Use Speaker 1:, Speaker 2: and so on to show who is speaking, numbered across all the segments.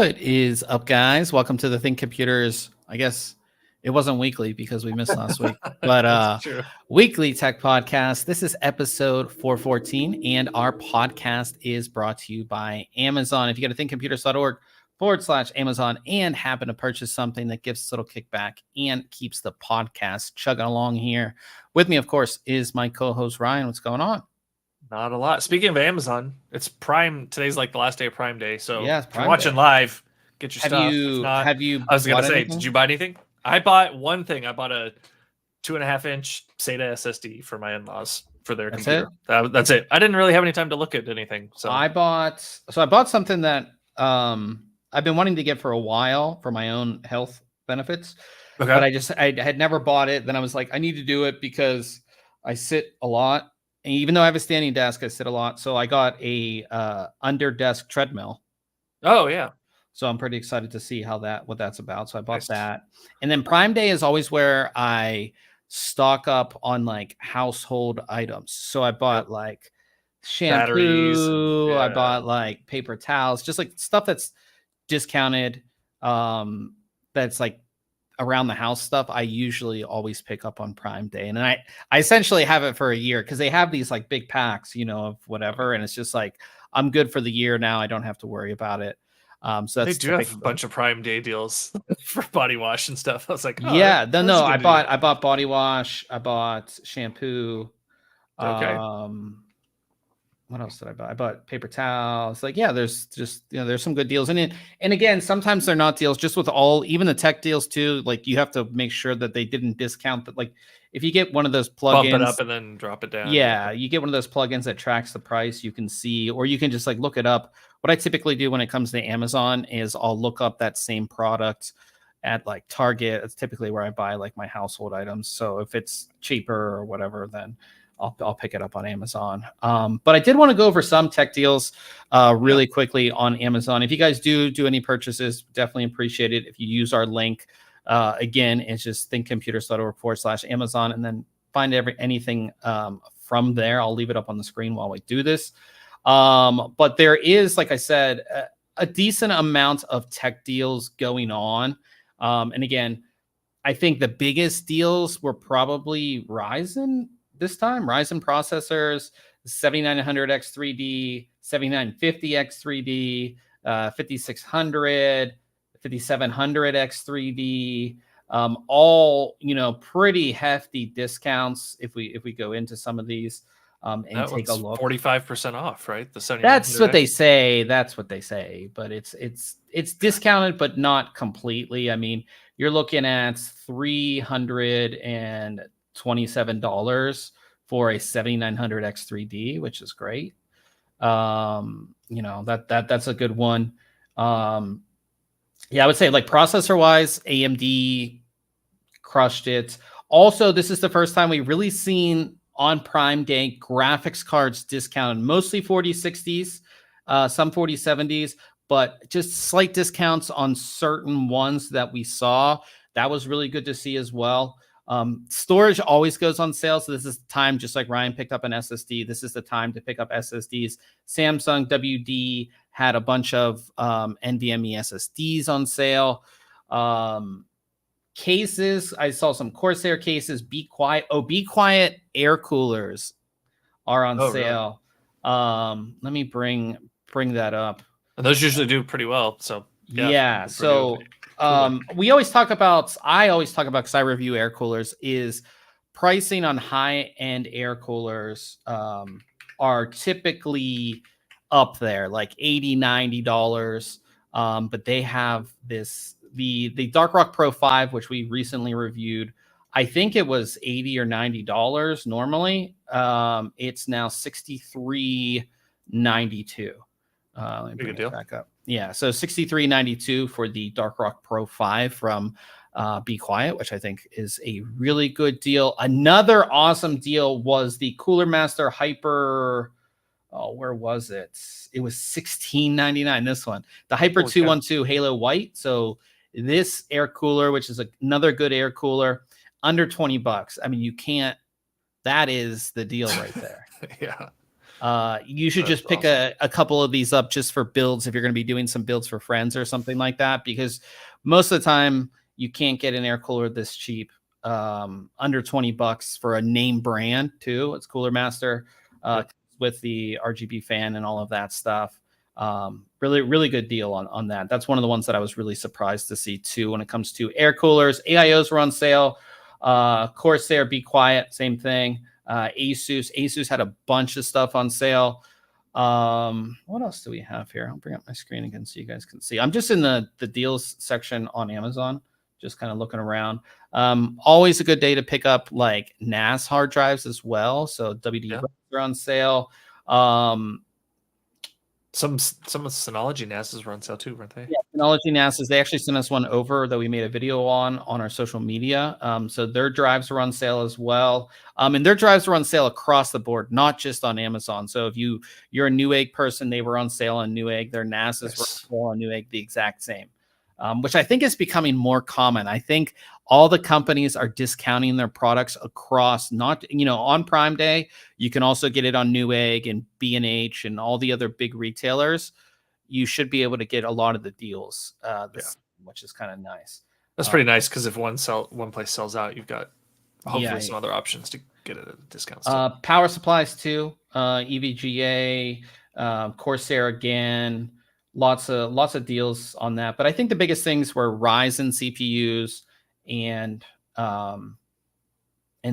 Speaker 1: What is up, guys? Welcome to the ThinkComputers. I guess it wasn't weekly because we missed last week, but weekly tech podcast. This is episode 414, and our podcast is brought to you by Amazon. If you go to thinkcomputers.org/Amazon and happen to purchase something that gives us a little kickback and keeps the podcast chugging along here. With me, of course, is my co-host Ryan. What's going on?
Speaker 2: Not a lot. Speaking of Amazon, it's Prime. Today's like the last day of Prime Day. So
Speaker 1: yeah,
Speaker 2: if you're watching live, get your stuff.
Speaker 1: Have you?
Speaker 2: I was going to say, did you buy anything? I bought one thing. I bought a 2.5-inch SATA SSD for my in-laws for their computer. That's it. I didn't really have any time to look at anything. So
Speaker 1: I bought something that I've been wanting to get for a while for my own health benefits. Okay. But I had never bought it. Then I was like, I need to do it because I sit a lot. And even though I have a standing desk, I sit a lot. So I got a under desk treadmill.
Speaker 2: Oh yeah.
Speaker 1: So I'm pretty excited to see what that's about. So I bought that. And then Prime Day is always where I stock up on like household items. So I bought like shampoo, I bought like paper towels, just like stuff that's discounted. That's like around the house stuff. I usually always pick up on Prime Day, and I essentially have it for a year because they have these like big packs, of whatever, and it's just like I'm good for the year now. I don't have to worry about it. So that's
Speaker 2: they do have a bunch of Prime Day deals for body wash and stuff. I was like,
Speaker 1: oh, yeah, no, I bought body wash, I bought shampoo. Okay. What else did I buy? I bought paper towels. Like, yeah, there's just, there's some good deals in it. And again, sometimes they're not deals, just with even the tech deals too. Like you have to make sure that they didn't discount that. Like if you get one of those plugins,
Speaker 2: bump it up and then drop it down.
Speaker 1: Yeah. You get one of those plugins that tracks the price, you can see, or you can just like look it up. What I typically do when it comes to Amazon is I'll look up that same product at like Target. It's typically where I buy like my household items. So if it's cheaper or whatever, then I'll pick it up on Amazon. But I did want to go over some tech deals really quickly on Amazon. If you guys do any purchases, definitely appreciate it. If you use our link, again, it's just thinkcomputers.org/Amazon, and then find anything from there. I'll leave it up on the screen while we do this. But there is, like I said, a decent amount of tech deals going on. And again, I think the biggest deals were probably Ryzen. This time, Ryzen processors, 7900X3D, 7950X3D, 5600, 5700X3D, all pretty hefty discounts if we go into some of these and take a look.
Speaker 2: 45% off, right?
Speaker 1: That's what they say. But it's discounted, but not completely. I mean, you're looking at $327 for a 7900X3D, which is great. That's a good one. Yeah, I would say like processor wise, AMD crushed it. Also, this is the first time we've really seen on Prime Day graphics cards discounted, mostly 4060s, some 4070s, but just slight discounts on certain ones that we saw. That was really good to see as well. Storage always goes on sale, so this is the time, just like Ryan picked up an SSD, this is the time to pick up SSDs. Samsung WD had a bunch of NVMe SSDs on sale. Cases, I saw some Corsair cases. Be Quiet air coolers are on sale. Really? Let me bring that up.
Speaker 2: And those usually do pretty well. So
Speaker 1: yeah. So I always talk about, because I review air coolers, is pricing on high-end air coolers are typically up there, like $80, $90. But they have the Dark Rock Pro 5, which we recently reviewed. I think it was $80 or $90 normally. It's now $63.92. Let me bring it back up. Yeah, so $63.92 for the Dark Rock Pro 5 from Be Quiet, which I think is a really good deal. Another awesome deal was the Cooler Master Hyper. Oh, where was it? It was $16.99. This one, the Hyper 212 Halo White. So this air cooler, which is another good air cooler, under $20. I mean, you can't. That is the deal right there.
Speaker 2: Yeah.
Speaker 1: You should just pick a couple of these up just for builds if you're going to be doing some builds for friends or something like that, because most of the time you can't get an air cooler this cheap, under $20 for a name brand too. It's Cooler Master with the RGB fan and all of that stuff. Really good deal on that. That's one of the ones that I was really surprised to see too when it comes to air coolers. AIOs were on sale. Corsair, Be Quiet, same thing. Asus had a bunch of stuff on sale. What else do we have here? I'll bring up my screen again so you guys can see. I'm just in the deals section on Amazon, just kind of looking around. Always a good day to pick up like NAS hard drives as well. So WD are on sale.
Speaker 2: Some of Synology NASs were on sale too, weren't they?
Speaker 1: Yeah, Synology NASs. They actually sent us one over that we made a video on our social media. So their drives were on sale as well. And their drives were on sale across the board, not just on Amazon. So if you're a Newegg person, they were on sale on Newegg. Their NASs were on sale on Newegg, the exact same. Which I think is becoming more common. I think all the companies are discounting their products across, not, on Prime Day. You can also get it on Newegg and B&H and all the other big retailers. You should be able to get a lot of the deals, which is kind of nice.
Speaker 2: That's pretty nice, because if one place sells out, you've got hopefully some other options to get it at a discount.
Speaker 1: Power supplies too, EVGA, Corsair again. Lots of deals on that, but I think the biggest things were Ryzen CPUs and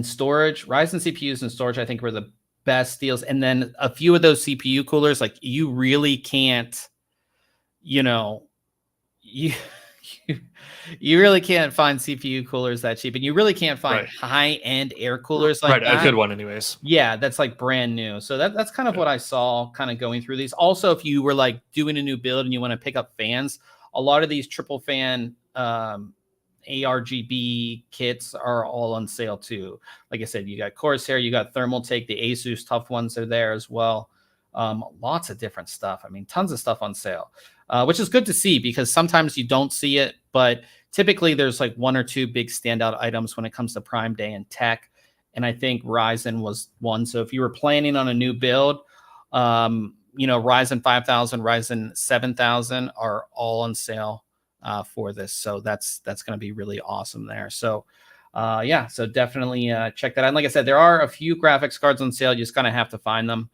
Speaker 1: storage. Ryzen CPUs and storage, I think, were the best deals, and then a few of those CPU coolers. Like, you really can't, you really can't find CPU coolers that cheap, and you really can't find high-end air coolers like that.
Speaker 2: A good one anyways.
Speaker 1: Yeah, that's like brand new. So that's kind of what I saw kind of going through these. Also, if you were like doing a new build and you want to pick up fans, a lot of these triple fan ARGB kits are all on sale too. Like I said, you got Corsair, you got Thermaltake, the ASUS tough ones are there as well. Lots of different stuff. I mean, tons of stuff on sale, which is good to see, because sometimes you don't see it, but typically there's like one or two big standout items when it comes to Prime Day and tech. And I think Ryzen was one. So if you were planning on a new build, Ryzen 5000, Ryzen 7000 are all on sale for this. So that's going to be really awesome there. So so definitely check that out. And like I said, there are a few graphics cards on sale. You just kind of have to find them.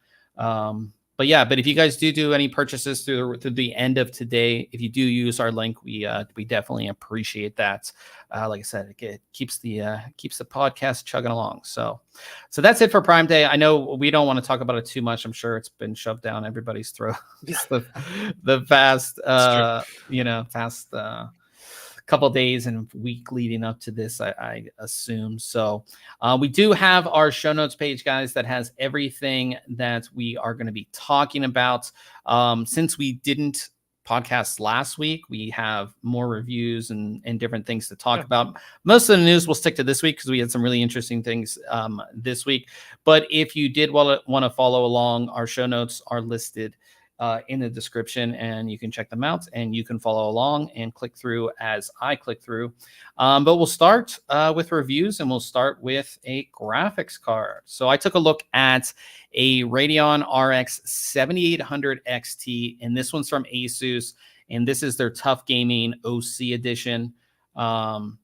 Speaker 1: But if you guys do any purchases through the end of today, if you do use our link, we definitely appreciate that. Like I said, it keeps the podcast chugging along. So that's it for Prime Day. I know we don't want to talk about it too much. I'm sure it's been shoved down everybody's throat. the fast couple days and week leading up to this, I assume. So we do have our show notes page, guys, that has everything that we are going to be talking about. Since we didn't podcast last week, we have more reviews and different things to talk about. Most of the news will stick to this week because we had some really interesting things this week. But if you did want to follow along, our show notes are listed in the description, and you can check them out and you can follow along and click through as I click through. But we'll start with reviews, and we'll start with a graphics card. So I took a look at a Radeon RX 7800 XT, and this one's from ASUS, and this is their Tough Gaming OC edition. And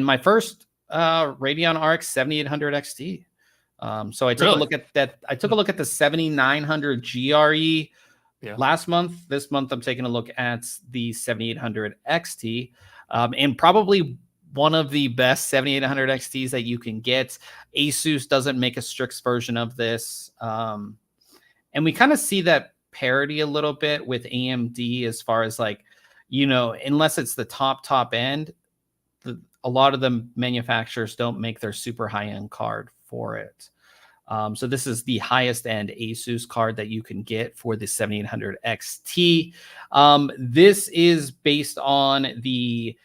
Speaker 1: my first Radeon RX 7800 XT. So I took a look at that. I took a look at the 7900 GRE last month. This month, I'm taking a look at the 7800 XT, and probably one of the best 7800 XTs that you can get. ASUS doesn't make a Strix version of this. And we kind of see that parity a little bit with AMD as far as like, unless it's the top end, a lot of the manufacturers don't make their super high-end card for it. So this is the highest end ASUS card that you can get for the 7800 XT. This is based on the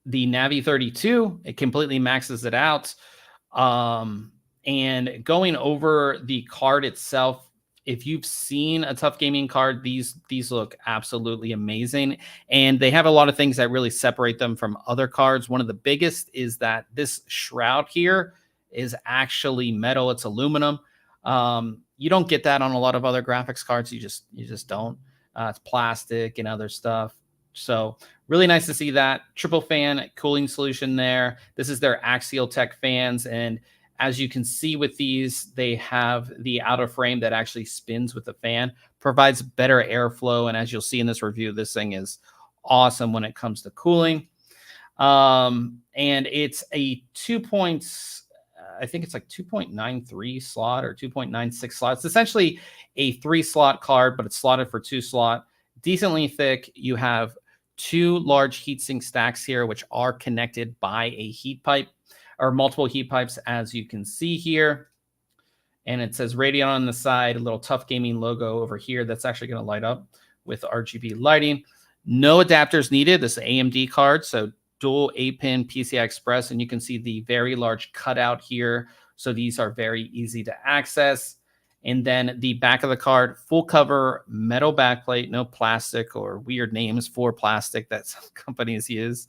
Speaker 1: Navi 32. It completely maxes it out. And going over the card itself, if you've seen a Tough Gaming card, these look absolutely amazing. And they have a lot of things that really separate them from other cards. One of the biggest is that this shroud here is actually metal. It's aluminum. You don't get that on a lot of other graphics cards. You just don't. It's plastic and other stuff. So really nice to see that. Triple fan cooling solution there. This is their Axial Tech fans. And as you can see with these, they have the outer frame that actually spins with the fan, provides better airflow. And as you'll see in this review, this thing is awesome when it comes to cooling. And it's a I think it's like 2.93 slot or 2.96 slot. It's essentially a 3-slot card, but it's slotted for 2-slot. Decently thick. You have 2 large heatsink stacks here, which are connected by a heat pipe or multiple heat pipes, as you can see here. And it says Radeon on the side, a little Tough Gaming logo over here that's actually going to light up with RGB lighting. No adapters needed. This is an AMD card, so dual 8-pin PCI Express, and you can see the very large cutout here. So these are very easy to access. And then the back of the card, full cover metal backplate, no plastic or weird names for plastic that some companies use.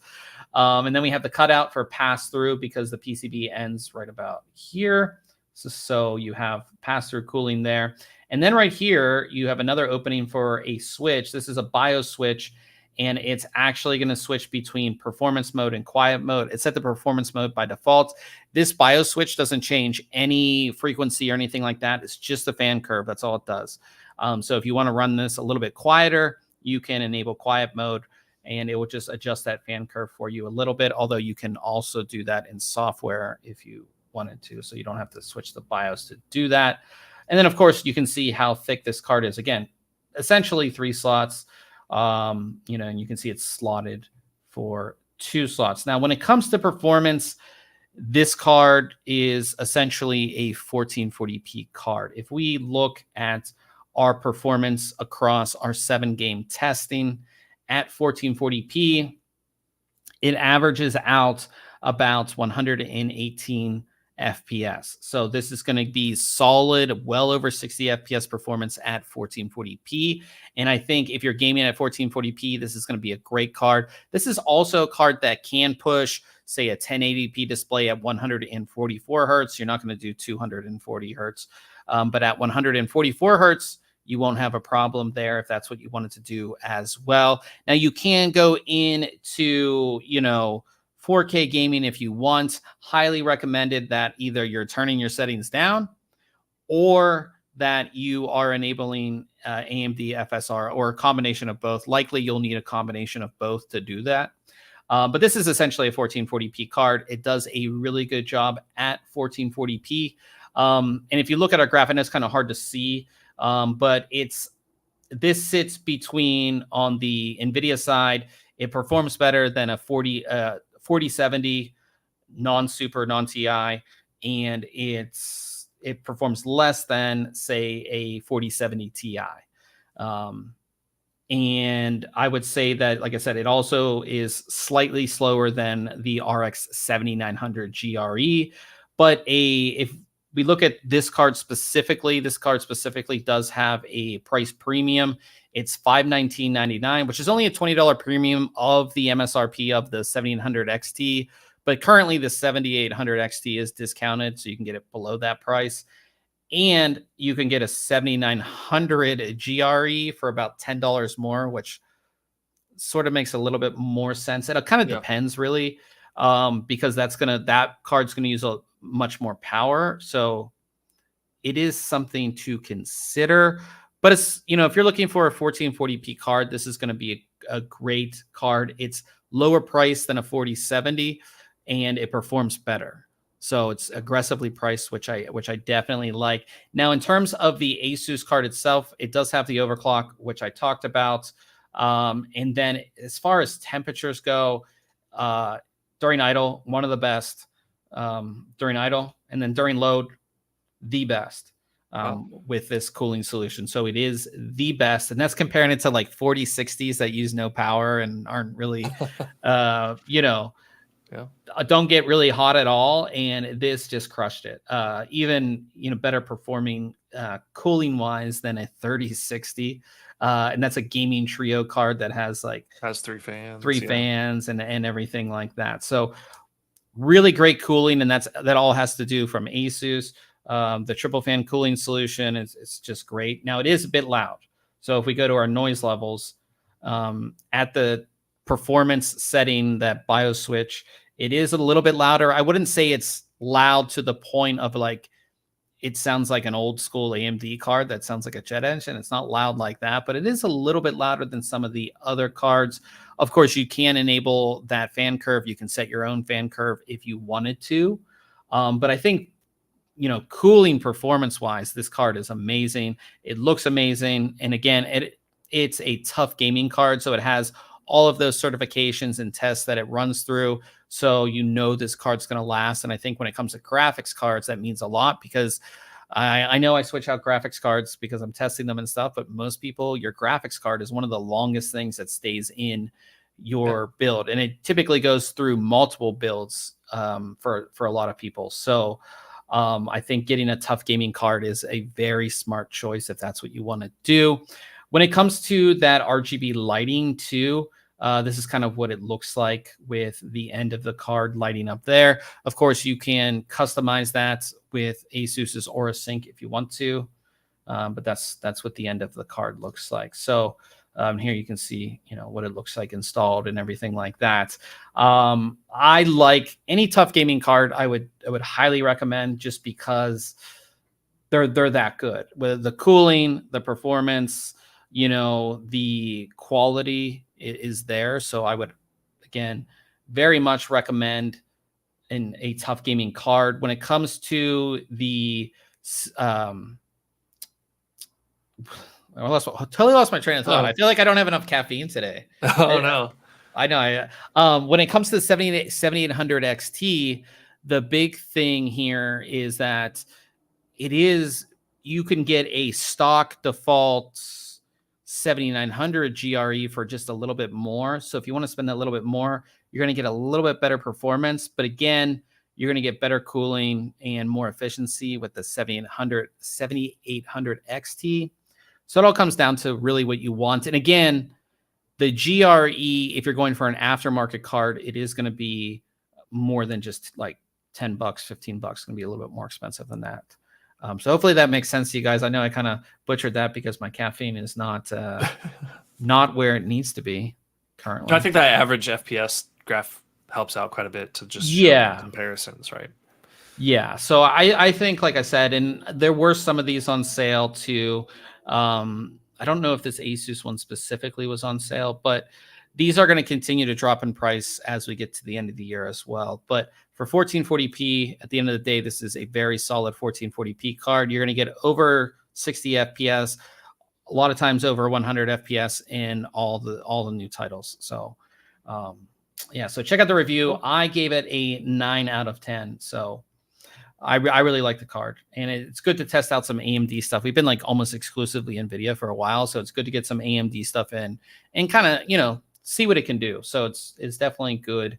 Speaker 1: And then we have the cutout for pass-through because the PCB ends right about here. So you have pass-through cooling there. And then right here, you have another opening for a switch. This is a BIOS switch, and it's actually going to switch between performance mode and quiet mode. It's set to performance mode by default. This BIOS switch doesn't change any frequency or anything like that. It's just a fan curve. That's all it does. So if you want to run this a little bit quieter, you can enable quiet mode, and it will just adjust that fan curve for you a little bit, although you can also do that in software if you wanted to, so you don't have to switch the BIOS to do that. And then, of course, you can see how thick this card is. Again, essentially 3 slots. And you can see it's slotted for 2 slots. Now, when it comes to performance, this card is essentially a 1440p card. If we look at our performance across our 7-game testing at 1440p, it averages out about 118 FPS. So this is going to be solid, well over 60 FPS performance at 1440p. And I think if you're gaming at 1440p, this is going to be a great card. This is also a card that can push, say, a 1080p display at 144 hertz. You're not going to do 240 hertz. But at 144 hertz, you won't have a problem there if that's what you wanted to do as well. Now, you can go into, 4K gaming if you want. Highly recommended that either you're turning your settings down or that you are enabling AMD FSR, or a combination of both. Likely you'll need a combination of both to do that. But this is essentially a 1440p card. It does a really good job at 1440p. And if you look at our graph, and it's kind of hard to see, but this sits between, on the NVIDIA side, it performs better than a 4070 non-super, non-TI, and it performs less than, say, a 4070 Ti. And I would say that, like I said, it also is slightly slower than the RX 7900 GRE. But if we look at this card specifically does have a price premium. It's $519.99, which is only a $20 premium of the MSRP of the 7800 XT. But currently the 7800 XT is discounted, so you can get it below that price. And you can get a 7900 GRE for about $10 more, which sort of makes a little bit more sense. It kind of depends, really, because that card's gonna use a much more power. So it is something to consider. But it's, if you're looking for a 1440p card, this is going to be a great card. It's lower priced than a 4070, and it performs better. So it's aggressively priced, which I definitely like. Now, in terms of the ASUS card itself, it does have the overclock, which I talked about. And then as far as temperatures go, during idle, one of the best. During idle, and then during load, the best. With this cooling solution. So it is the best. And that's comparing it to like 4060s that use no power and aren't really, don't get really hot at all. And this just crushed it. Even, better performing cooling wise than a 3060. And that's a gaming trio card that has
Speaker 2: 3 fans,
Speaker 1: fans and everything like that. So really great cooling. And that all has to do from ASUS. The triple fan cooling solution is just great. Now it is a bit loud. So if we go to our noise levels, at the performance setting, that BIOS switch, it is a little bit louder. I wouldn't say it's loud to the point of like, it sounds like an old school AMD card that sounds like a jet engine. It's not loud like that, but it is a little bit louder than some of the other cards. Of course, you can enable that fan curve. You can set your own fan curve if you wanted to. But I think, you know, cooling performance wise, this card is amazing. It looks amazing. And again, it's a tough gaming card. So it has all of those certifications and tests that it runs through. So you know this card's going to last. And I think when it comes to graphics cards, that means a lot, because I know I switch out graphics cards because I'm testing them and stuff, but most people, your graphics card is one of the longest things that stays in your build. And it typically goes through multiple builds for a lot of people. So I think getting a tough gaming card is a very smart choice if that's what you want to do. When it comes to that RGB lighting too, this is kind of what it looks like with the end of the card lighting up there. Of course, you can customize that with ASUS's Aura Sync if you want to, but that's what the end of the card looks like. So here you can see, you know, what it looks like installed and everything like that. I like any tough gaming card. I would highly recommend, just because they're that good with the cooling, the performance, you know, the quality is there. So I would, again, very much recommend a tough gaming card. When it comes to the I totally lost my train of thought. I feel like I don't have enough caffeine today.
Speaker 2: No.
Speaker 1: I know. When it comes to the 7800 XT, the big thing here is that you can get a stock default 7900 GRE for just a little bit more. So if you want to spend a little bit more, you're going to get a little bit better performance. But again, you're going to get better cooling and more efficiency with the 7800 XT. So it all comes down to really what you want. And again, the GRE, if you're going for an aftermarket card, it is going to be more than just like $10, $15. It's going to be a little bit more expensive than that. So hopefully that makes sense to you guys. I know I kind of butchered that because my caffeine is not where it needs to be currently.
Speaker 2: I think that average FPS graph helps out quite a bit to just show comparisons, right?
Speaker 1: Yeah. So I think, like I said, and there were some of these on sale too. I don't know if this ASUS one specifically was on sale, but these are going to continue to drop in price as we get to the end of the year as well. But for 1440p, at the end of the day, this is a very solid 1440p card. You're going to get over 60 FPS, a lot of times over 100 FPS in all the new titles. So, yeah, so check out the review. I gave it a 9 out of 10. So I really like the card, and it's good to test out some AMD stuff. We've been like almost exclusively NVIDIA for a while, so it's good to get some AMD stuff in and kind of, you know, see what it can do. So it's definitely good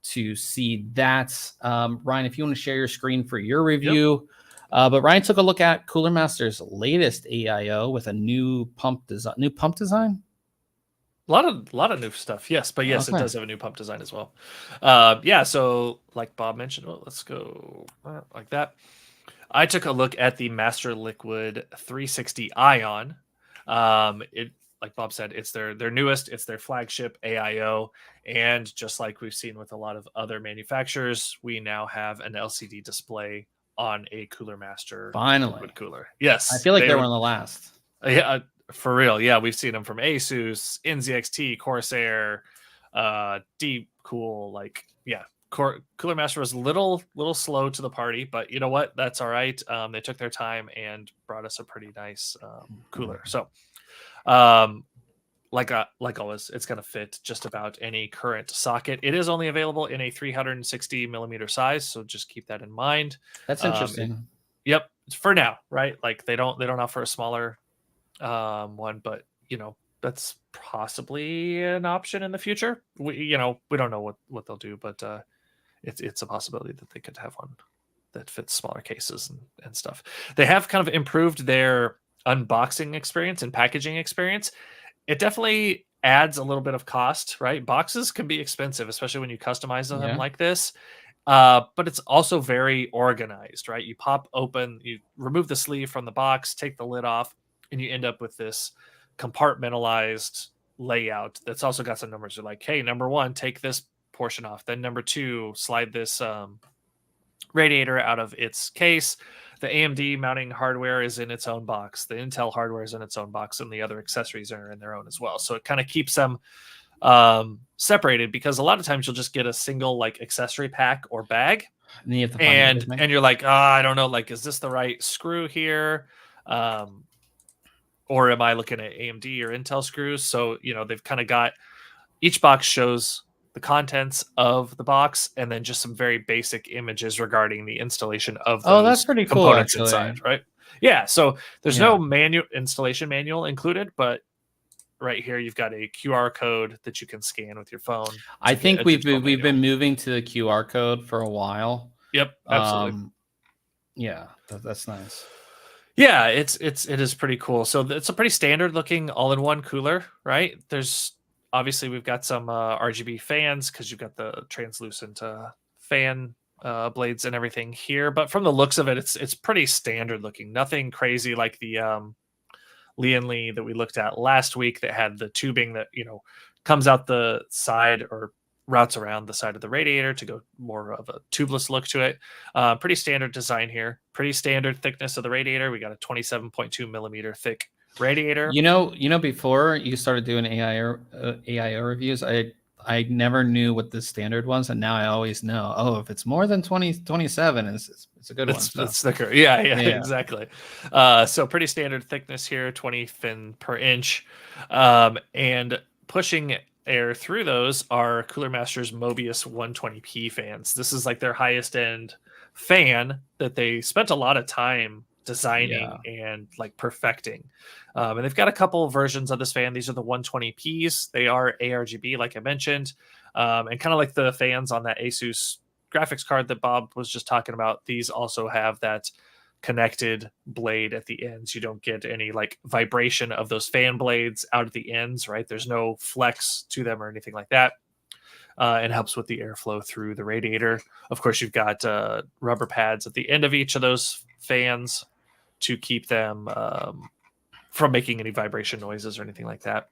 Speaker 1: to see that. Ryan, if you want to share your screen for your review. But Ryan took a look at Cooler Master's latest AIO with a new pump design.
Speaker 2: A lot of new stuff, yes, but yes, It does have a new pump design as well. Yeah, so like Bob mentioned, let's go like that. I took a look at the MasterLiquid 360 Ion. Like Bob said, it's their newest, it's their flagship AIO, and just like we've seen with a lot of other manufacturers, we now have an LCD display on a Cooler Master liquid cooler. Yes,
Speaker 1: I feel like they're one of the last.
Speaker 2: Yeah. For real, yeah, we've seen them from ASUS, NZXT, Corsair, Deep Cool. Like, yeah, Cooler Master was a little slow to the party, but you know what? That's all right. They took their time and brought us a pretty nice cooler. So, like always, it's gonna fit just about any current socket. It is only available in a 360 millimeter size, so just keep that in mind.
Speaker 1: That's interesting.
Speaker 2: Yep, for now, right? Like they don't offer a smaller one, but you know, that's possibly an option in the future. We don't know what they'll do, but it's a possibility that they could have one that fits smaller cases and stuff. They have kind of improved their unboxing experience and packaging experience. It definitely adds a little bit of cost, right? Boxes can be expensive, especially when you customize them like this. but it's also very organized, right? You pop open, you remove the sleeve from the box, take the lid off, and you end up with this compartmentalized layout that's also got some numbers. You're like, hey, number 1, take this portion off. Then number 2, slide this radiator out of its case. The AMD mounting hardware is in its own box. The Intel hardware is in its own box, and the other accessories are in their own as well. So it kind of keeps them separated, because a lot of times you'll just get a single like accessory pack or bag,
Speaker 1: and you have to
Speaker 2: find and you're like, I don't know, like, is this the right screw here? Or am I looking at AMD or Intel screws? So, they've kind of got, each box shows the contents of the box and then just some very basic images regarding the installation of those
Speaker 1: that's pretty cool,
Speaker 2: components
Speaker 1: actually.
Speaker 2: inside, right? Yeah, so there's no installation manual included, but right here you've got a QR code that you can scan with your phone.
Speaker 1: I think we've been moving to the QR code for a while.
Speaker 2: Yep, absolutely.
Speaker 1: Yeah, that's nice.
Speaker 2: Yeah, it is pretty cool. So it's a pretty standard looking all-in-one cooler, right? There's obviously, we've got some RGB fans because you've got the translucent fan blades and everything here. But from the looks of it, it's pretty standard looking. Nothing crazy like the Lee that we looked at last week that had the tubing that comes out the side or routes around the side of the radiator to go more of a tubeless look to it. Pretty standard design here. Pretty standard thickness of the radiator. We got a 27.2 millimeter thick radiator.
Speaker 1: Before you started doing AIO reviews, I never knew what the standard was, and now I always know. Oh, if it's more than 27, it's a good one.
Speaker 2: It's thicker. Yeah, exactly. So pretty standard thickness here, 20 fin per inch, and pushing air through those are Cooler Master's Mobius 120p fans. This is like their highest end fan that they spent a lot of time designing and like perfecting. And they've got a couple of versions of this fan. These are the 120Ps. They are ARGB, like I mentioned, and kind of like the fans on that ASUS graphics card that Bob was just talking about. These also have that connected blade at the ends. You don't get any like vibration of those fan blades out at the ends, right? There's no flex to them or anything like that. And helps with the airflow through the radiator. Of course, you've got rubber pads at the end of each of those fans to keep them from making any vibration noises or anything like that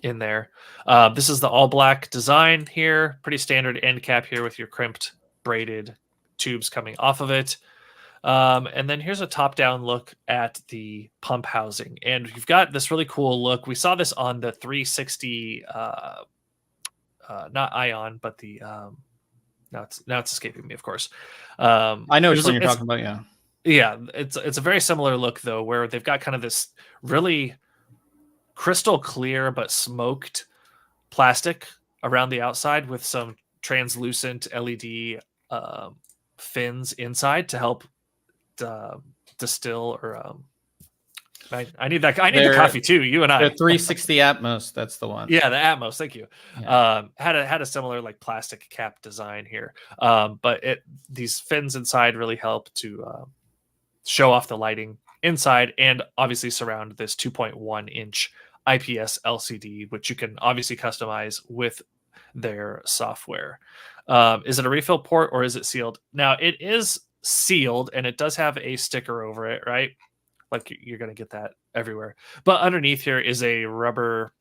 Speaker 2: in there. This is the all black design here. Pretty standard end cap here with your crimped braided tubes coming off of it. And then here's a top-down look at the pump housing. And you've got this really cool look. We saw this on the 360, not Ion, but the now it's escaping me, of course.
Speaker 1: I know which one you're talking about, yeah.
Speaker 2: Yeah, it's a very similar look, though, where they've got kind of this really crystal clear but smoked plastic around the outside with some translucent LED fins inside to help distill or I need that. I need the coffee too. You and I.
Speaker 1: The 360 Atmos. That's the one.
Speaker 2: Yeah, the Atmos. Thank you. Yeah. Had a similar like plastic cap design here, but these fins inside really help to show off the lighting inside, and obviously surround this 2.1 inch IPS LCD, which you can obviously customize with their software. Is it a refill port or is it sealed? Now it is sealed, and it does have a sticker over it, right? Like you're going to get that everywhere. But underneath here is a rubber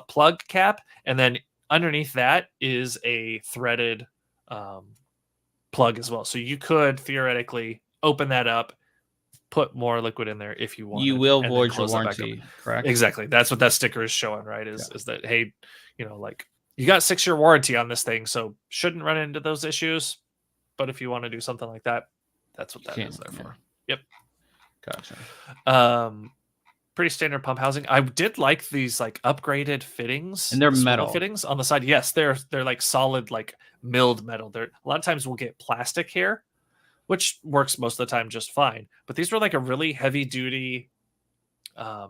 Speaker 2: plug cap. And then underneath that is a threaded plug as well. So you could theoretically open that up, put more liquid in there if you want.
Speaker 1: You will void your warranty, correct?
Speaker 2: Exactly. That's what that sticker is showing, right? Is that, hey, like you got 6-year warranty on this thing, so shouldn't run into those issues. But if you want to do something like that, that's what that is there for. Yep.
Speaker 1: Gotcha.
Speaker 2: Pretty standard pump housing. I did like these like upgraded fittings,
Speaker 1: and they're metal
Speaker 2: fittings on the side. Yes, they're like solid, like milled metal. They're a lot of times we'll get plastic here, which works most of the time just fine. But these were like a really heavy duty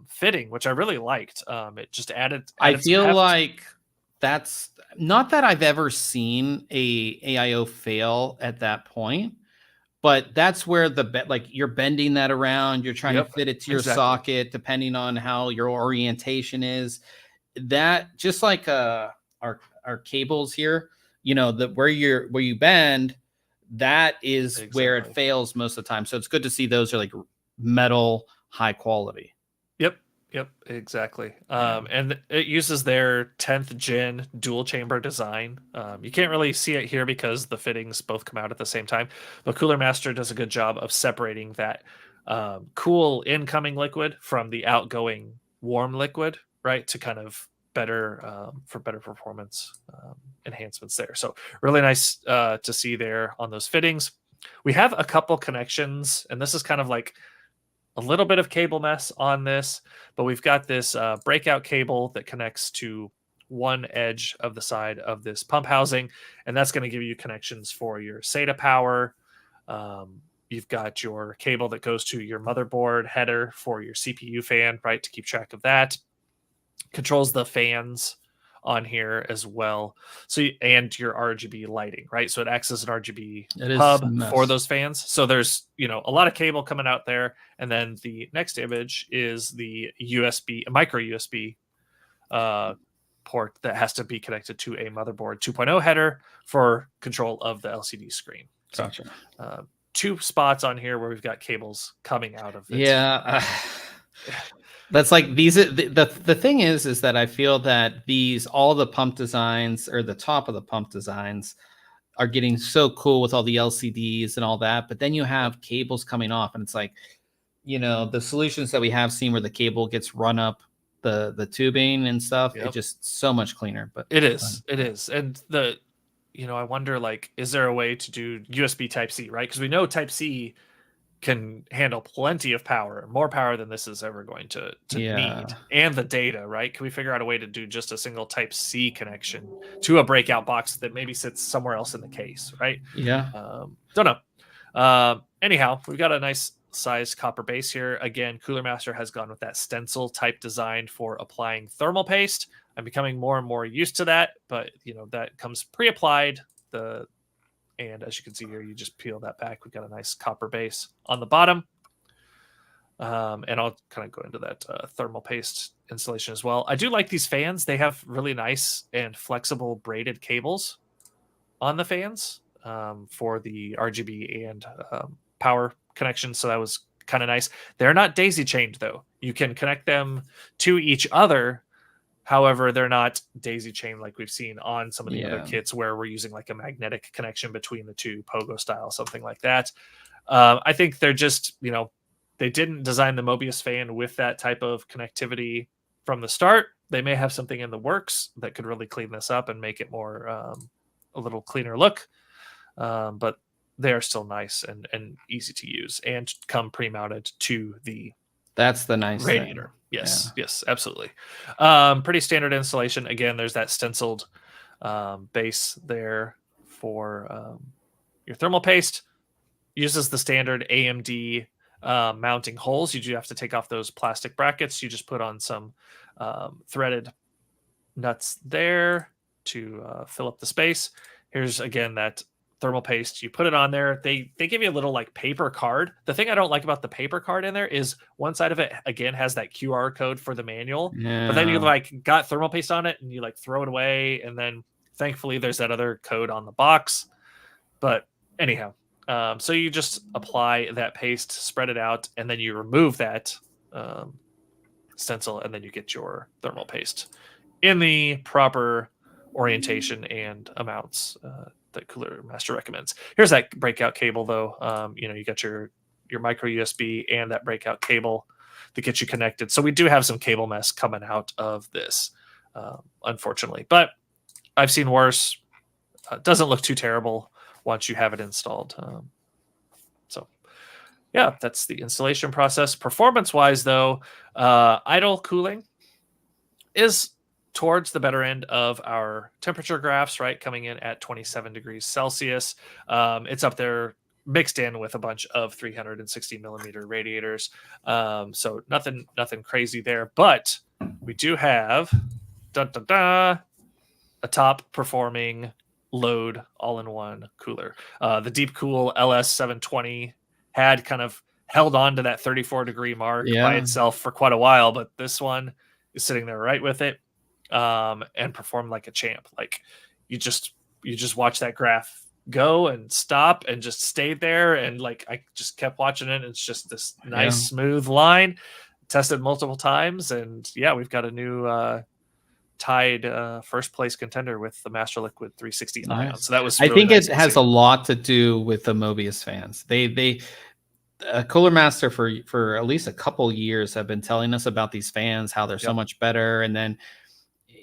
Speaker 2: fitting, which I really liked. It just added
Speaker 1: I feel like that's not that I've ever seen a AIO fail at that point. But that's where like you're bending that around, you're trying to fit it to your socket, depending on how your orientation is. That just like our cables here, you know, where you bend, that is where it fails most of the time. So it's good to see those are like metal, high quality.
Speaker 2: Yep, exactly. And it uses their 10th gen dual chamber design. You can't really see it here because the fittings both come out at the same time, but Cooler Master does a good job of separating that cool incoming liquid from the outgoing warm liquid, right? To kind of better for better performance enhancements there. So really nice to see there on those fittings. We have a couple connections, and this is kind of like a little bit of cable mess on this, but we've got this breakout cable that connects to one edge of the side of this pump housing, and that's going to give you connections for your SATA power. You've got your cable that goes to your motherboard header for your CPU fan, right, to keep track of that. Controls the fans on here as well. So and your RGB lighting, right? So it acts as an RGB hub for those fans. So there's, you know, a lot of cable coming out there. And then the next image is the micro USB port that has to be connected to a motherboard 2.0 header for control of the LCD screen.
Speaker 1: Gotcha.
Speaker 2: So, 2 spots on here where we've got cables coming out of this.
Speaker 1: Yeah. That's like these. The thing is that I feel that all the pump designs, or the top of the pump designs, are getting so cool with all the LCDs and all that. But then you have cables coming off, and it's like, you know, the solutions that we have seen where the cable gets run up the tubing and stuff. It's just so much cleaner. But
Speaker 2: it is, and you know, I wonder, like, is there a way to do USB Type C, right? Because we know Type C can handle plenty of power, more power than this is ever going to need, and the data, right? Can we figure out a way to do just a single Type C connection to a breakout box that maybe sits somewhere else in the case, right? Don't know. Anyhow, we've got a nice sized copper base here. Again, Cooler Master has gone with that stencil type design for applying thermal paste. I'm becoming more and more used to that, but you know, that comes pre-applied. And as you can see here, you just peel that back. We've got a nice copper base on the bottom. And I'll kind of go into that thermal paste installation as well. I do like these fans. They have really nice and flexible braided cables on the fans for the RGB and power connection. So that was kind of nice. They're not daisy chained, though. You can connect them to each other. However, they're not daisy chain like we've seen on some of the other kits where we're using like a magnetic connection between the two, pogo style, something like that. I think they're just, you know, they didn't design the Mobius fan with that type of connectivity from the start. They may have something in the works that could really clean this up and make it more a little cleaner look. But they are still nice and easy to use and come pre-mounted to the
Speaker 1: That's the nice
Speaker 2: radiator
Speaker 1: thing.
Speaker 2: Yes, absolutely. Pretty standard installation. Again, there's that stenciled base there for your thermal paste. Uses the standard AMD mounting holes. You do have to take off those plastic brackets. You just put on some threaded nuts there to fill up the space. Here's again that thermal paste. You put it on there. They give you a little like paper card. The thing I don't like about the paper card in there is one side of it again has that QR code for the manual, but then you like got thermal paste on it and you like throw it away, and then thankfully there's that other code on the box. But anyhow, so you just apply that paste, spread it out, and then you remove that stencil, and then you get your thermal paste in the proper orientation and amounts that Cooler Master recommends. Here's that breakout cable, though. You know, you got your micro USB and that breakout cable that gets you connected. So we do have some cable mess coming out of this, unfortunately. But I've seen worse. Doesn't look too terrible once you have it installed. So yeah, that's the installation process. Performance-wise, though, idle cooling is towards the better end of our temperature graphs, right? Coming in at 27 degrees Celsius. It's up there mixed in with a bunch of 360 millimeter radiators. So nothing crazy there, but we do have a top performing load all-in-one cooler. The Deep Cool LS720 had kind of held on to that 34 degree mark by itself for quite a while, but this one is sitting there right with it. And perform like a champ. Like, you just you just watch that graph go and stop and just stay there, and like I just kept watching it, and it's just this nice smooth line. Tested multiple times, and yeah, we've got a new tied first place contender with the MasterLiquid 360 Ion. So that was
Speaker 1: I
Speaker 2: really
Speaker 1: think
Speaker 2: nice
Speaker 1: it has a lot to do with the Mobius fans. They Cooler Master for at least a couple years have been telling us about these fans, how they're so much better, and then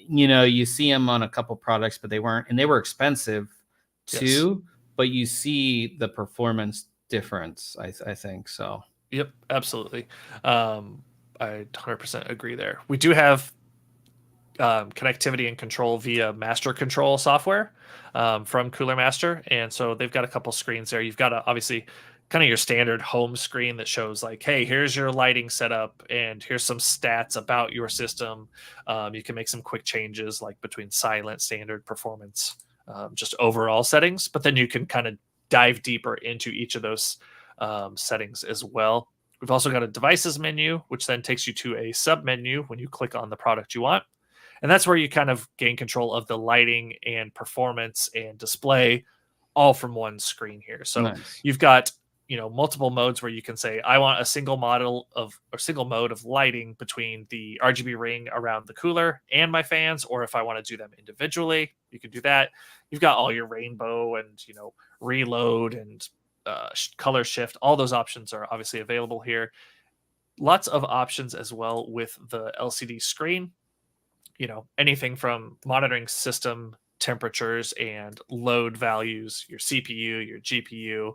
Speaker 1: you see them on a couple products, but they weren't, and they were expensive too. But you see the performance difference. I think so.
Speaker 2: Yep, absolutely. I 100% agree there. We do have connectivity and control via Master Control software from Cooler Master, and so they've got a couple screens there. You've got obviously kind of your standard home screen that shows like, hey, here's your lighting setup, and here's some stats about your system. You can make some quick changes like between silent, standard, performance, just overall settings. But then you can kind of dive deeper into each of those settings as well. We've also got a devices menu, which then takes you to a sub menu when you click on the product you want. And that's where you kind of gain control of the lighting and performance and display all from one screen here. So you've got, multiple modes where you can say, I want a single mode of lighting between the RGB ring around the cooler and my fans, or if I want to do them individually, you can do that. You've got all your rainbow and, reload and color shift. All those options are obviously available here. Lots of options as well with the LCD screen. Anything from monitoring system temperatures and load values, your CPU, your GPU,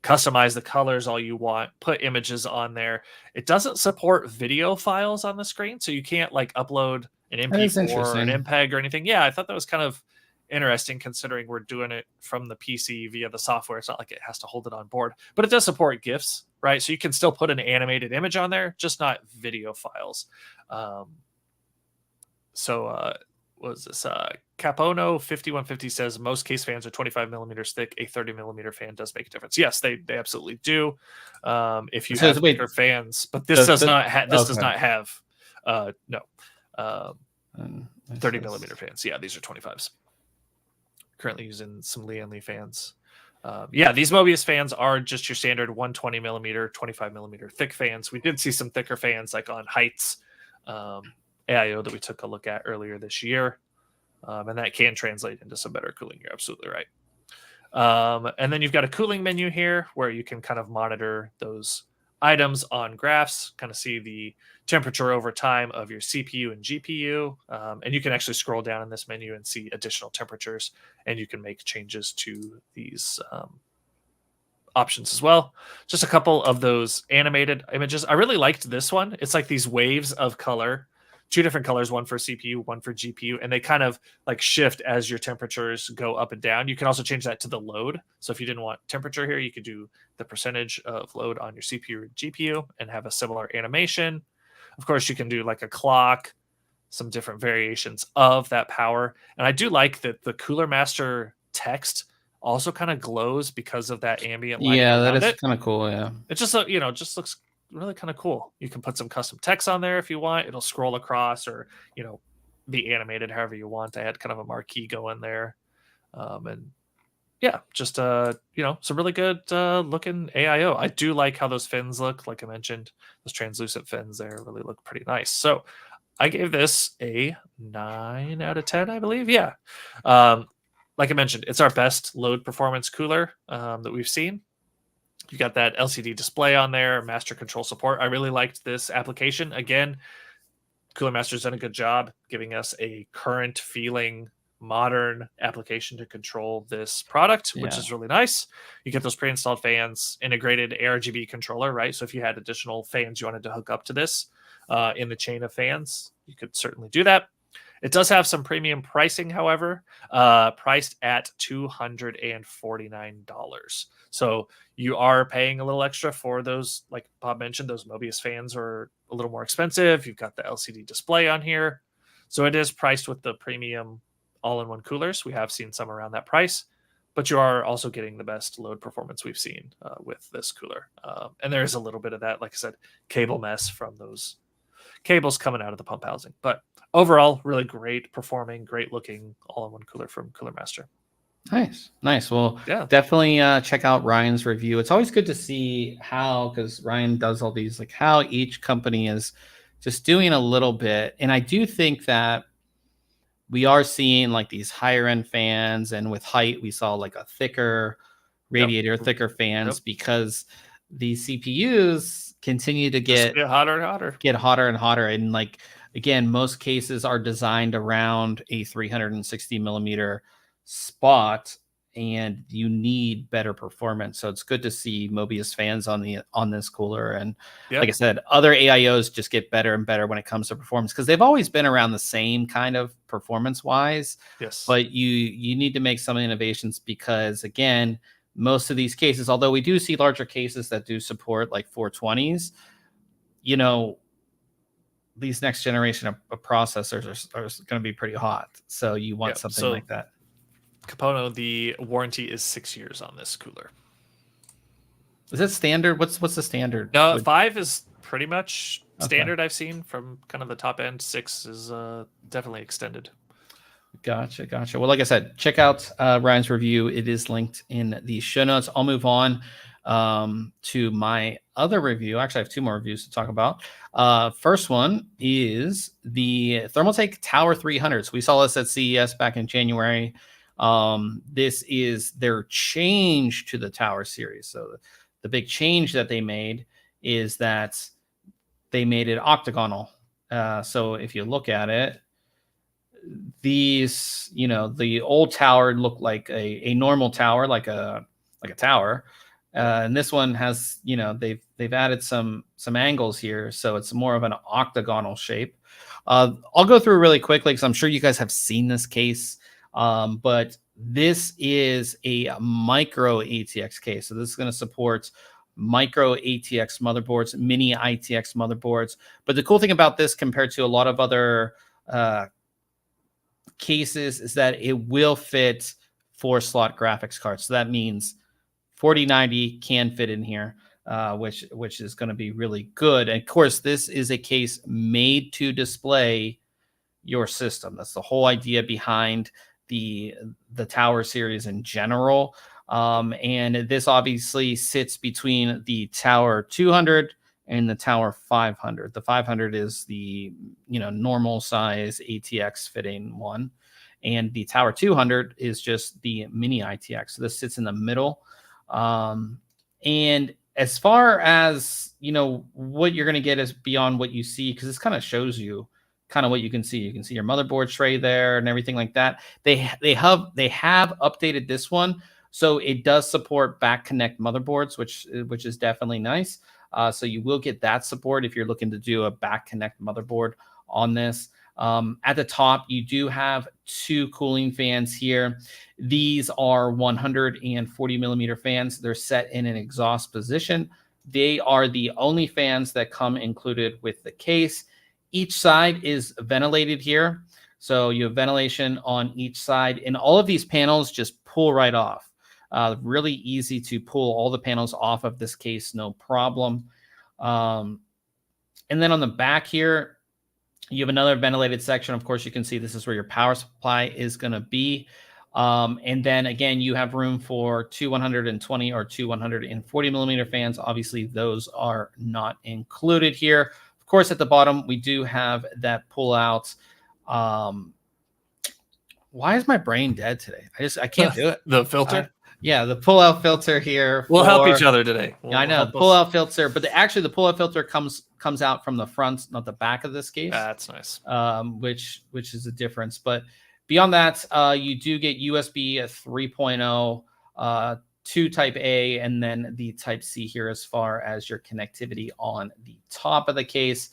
Speaker 2: customize the colors all you want, put images on there. It doesn't support video files on the screen, so you can't like upload an MP4 or an MPEG or anything. Yeah, I thought that was kind of interesting considering we're doing it from the PC via the software. It's not like it has to hold it on board, but it does support GIFs, right? So you can still put an animated image on there, just not video files. What was this? Capono 5150 says most case fans are 25 millimeters thick. A 30 millimeter fan does make a difference. Yes, they absolutely do. If you have thicker fans, but this does not have 30 millimeter fans. Yeah, these are 25s. Currently using some Lianli fans. These Mobius fans are just your standard 120 millimeter, 25 millimeter thick fans. We did see some thicker fans like on Heights. AIO that we took a look at earlier this year. And that can translate into some better cooling. You're absolutely right. And then you've got a cooling menu here where you can kind of monitor those items on graphs, kind of see the temperature over time of your CPU and GPU. And you can actually scroll down in this menu and see additional temperatures, and you can make changes to these options as well. Just a couple of those animated images. I really liked this one. It's like these waves of color, 2 different colors, one for CPU, one for GPU, and they kind of like shift as your temperatures go up and down. You can also change that to the load. So if you didn't want temperature here, you could do the percentage of load on your CPU or GPU and have a similar animation. Of course, you can do like a clock, some different variations of that power. And I do like that the Cooler Master text also kind of glows because of that ambient lighting.
Speaker 1: Yeah, that is kind of cool. Yeah,
Speaker 2: it just just looks really kind of cool. You can put some custom text on there if you want. It'll scroll across or be animated however you want. I had kind of a marquee going there, and yeah, just some really good looking AIO. I do like how those fins look. Like I mentioned, those translucent fins there really look pretty nice. So I gave this a 9 out of 10, I believe. Yeah. Like I mentioned, it's our best load performance cooler that we've seen. You got that LCD display on there, master control support. I really liked this application. Again, Cooler Master's done a good job giving us a current feeling, modern application to control this product, which is really nice. You get those pre-installed fans, integrated ARGB controller, right? So if you had additional fans you wanted to hook up to this in the chain of fans, you could certainly do that. It does have some premium pricing, however, priced at $249. So you are paying a little extra for those, like Bob mentioned, those Mobius fans are a little more expensive. You've got the LCD display on here. So it is priced with the premium all-in-one coolers. We have seen some around that price, but you are also getting the best load performance we've seen with this cooler. And there is a little bit of that, like I said, cable mess from those cables coming out of the pump housing. But overall, really great performing, great looking all-in-one cooler from Cooler Master.
Speaker 1: Nice. Well,
Speaker 2: yeah,
Speaker 1: definitely check out Ryan's review. It's always good to see how, because Ryan does all these, like how each company is just doing a little bit. And I do think that we are seeing like these higher end fans, and with height, we saw like a thicker radiator, thicker fans, because these CPUs continue to get
Speaker 2: hotter and hotter.
Speaker 1: Get hotter and hotter. And like, again, most cases are designed around a 360 millimeter spot, and you need better performance. So it's good to see Mobius fans on this cooler. And like I said, other AIOs just get better and better when it comes to performance, because they've always been around the same kind of performance wise.
Speaker 2: Yes.
Speaker 1: But you need to make some innovations, because again, most of these cases, although we do see larger cases that do support like 420s, you know, these next generation of processors are going to be pretty hot. So you want something like that.
Speaker 2: Capono, the warranty is 6 years on this cooler.
Speaker 1: Is that standard? What's the standard?
Speaker 2: No, 5 is pretty much standard. I've seen from kind of the top end. 6 is definitely extended.
Speaker 1: Gotcha. Well, like I said, check out Ryan's review. It is linked in the show notes. I'll move on to my other review. Actually, I have 2 more reviews to talk about. First one is the Thermaltake Tower 300. So we saw this at CES back in January. This is their change to the Tower series. So the big change that they made is that they made it octagonal. So if you look at it, these, the old tower looked like a normal tower, like a tower. And this one has, they've added some angles here, so it's more of an octagonal shape. I'll go through really quickly, because I'm sure you guys have seen this case, but this is a micro ATX case. So this is going to support micro ATX motherboards, mini ITX motherboards. But the cool thing about this, compared to a lot of other cases, is that it will fit 4-slot graphics cards. So that means 4090 can fit in here, which is going to be really good. And of course, this is a case made to display your system. That's the whole idea behind the Tower series in general. And this obviously sits between the Tower 200 and the Tower 500. The 500 is the normal size ATX fitting one, and the Tower 200 is just the mini ITX. So this sits in the middle. And as far as what you're going to get is beyond what you see, because this kind of shows you kind of what you can see. You can see your motherboard tray there and everything like that. They have updated this one, so it does support back connect motherboards, which is definitely nice. So you will get that support if you're looking to do a back connect motherboard on this. At the top, you do have 2 cooling fans here. These are 140 millimeter fans. They're set in an exhaust position. They are the only fans that come included with the case. Each side is ventilated here. So you have ventilation on each side, and all of these panels just pull right off. Really easy to pull all the panels off of this case, no problem. And then on the back here, you have another ventilated section. Of course, you can see this is where your power supply is going to be. And then again, you have room for 2 120 or 2 140 millimeter fans. Obviously, those are not included here. Of course, at the bottom, we do have that pull out. Why is my brain dead today? I can't do it.
Speaker 2: The filter?
Speaker 1: Yeah, the pull-out filter here.
Speaker 2: We'll help each other today.
Speaker 1: I know, the pull-out filter, but actually the pull-out filter comes out from the front, not the back of this case.
Speaker 2: That's nice.
Speaker 1: Which is a difference. But beyond that, you do get USB 3.0, 2 Type A, and then the Type C here as far as your connectivity on the top of the case.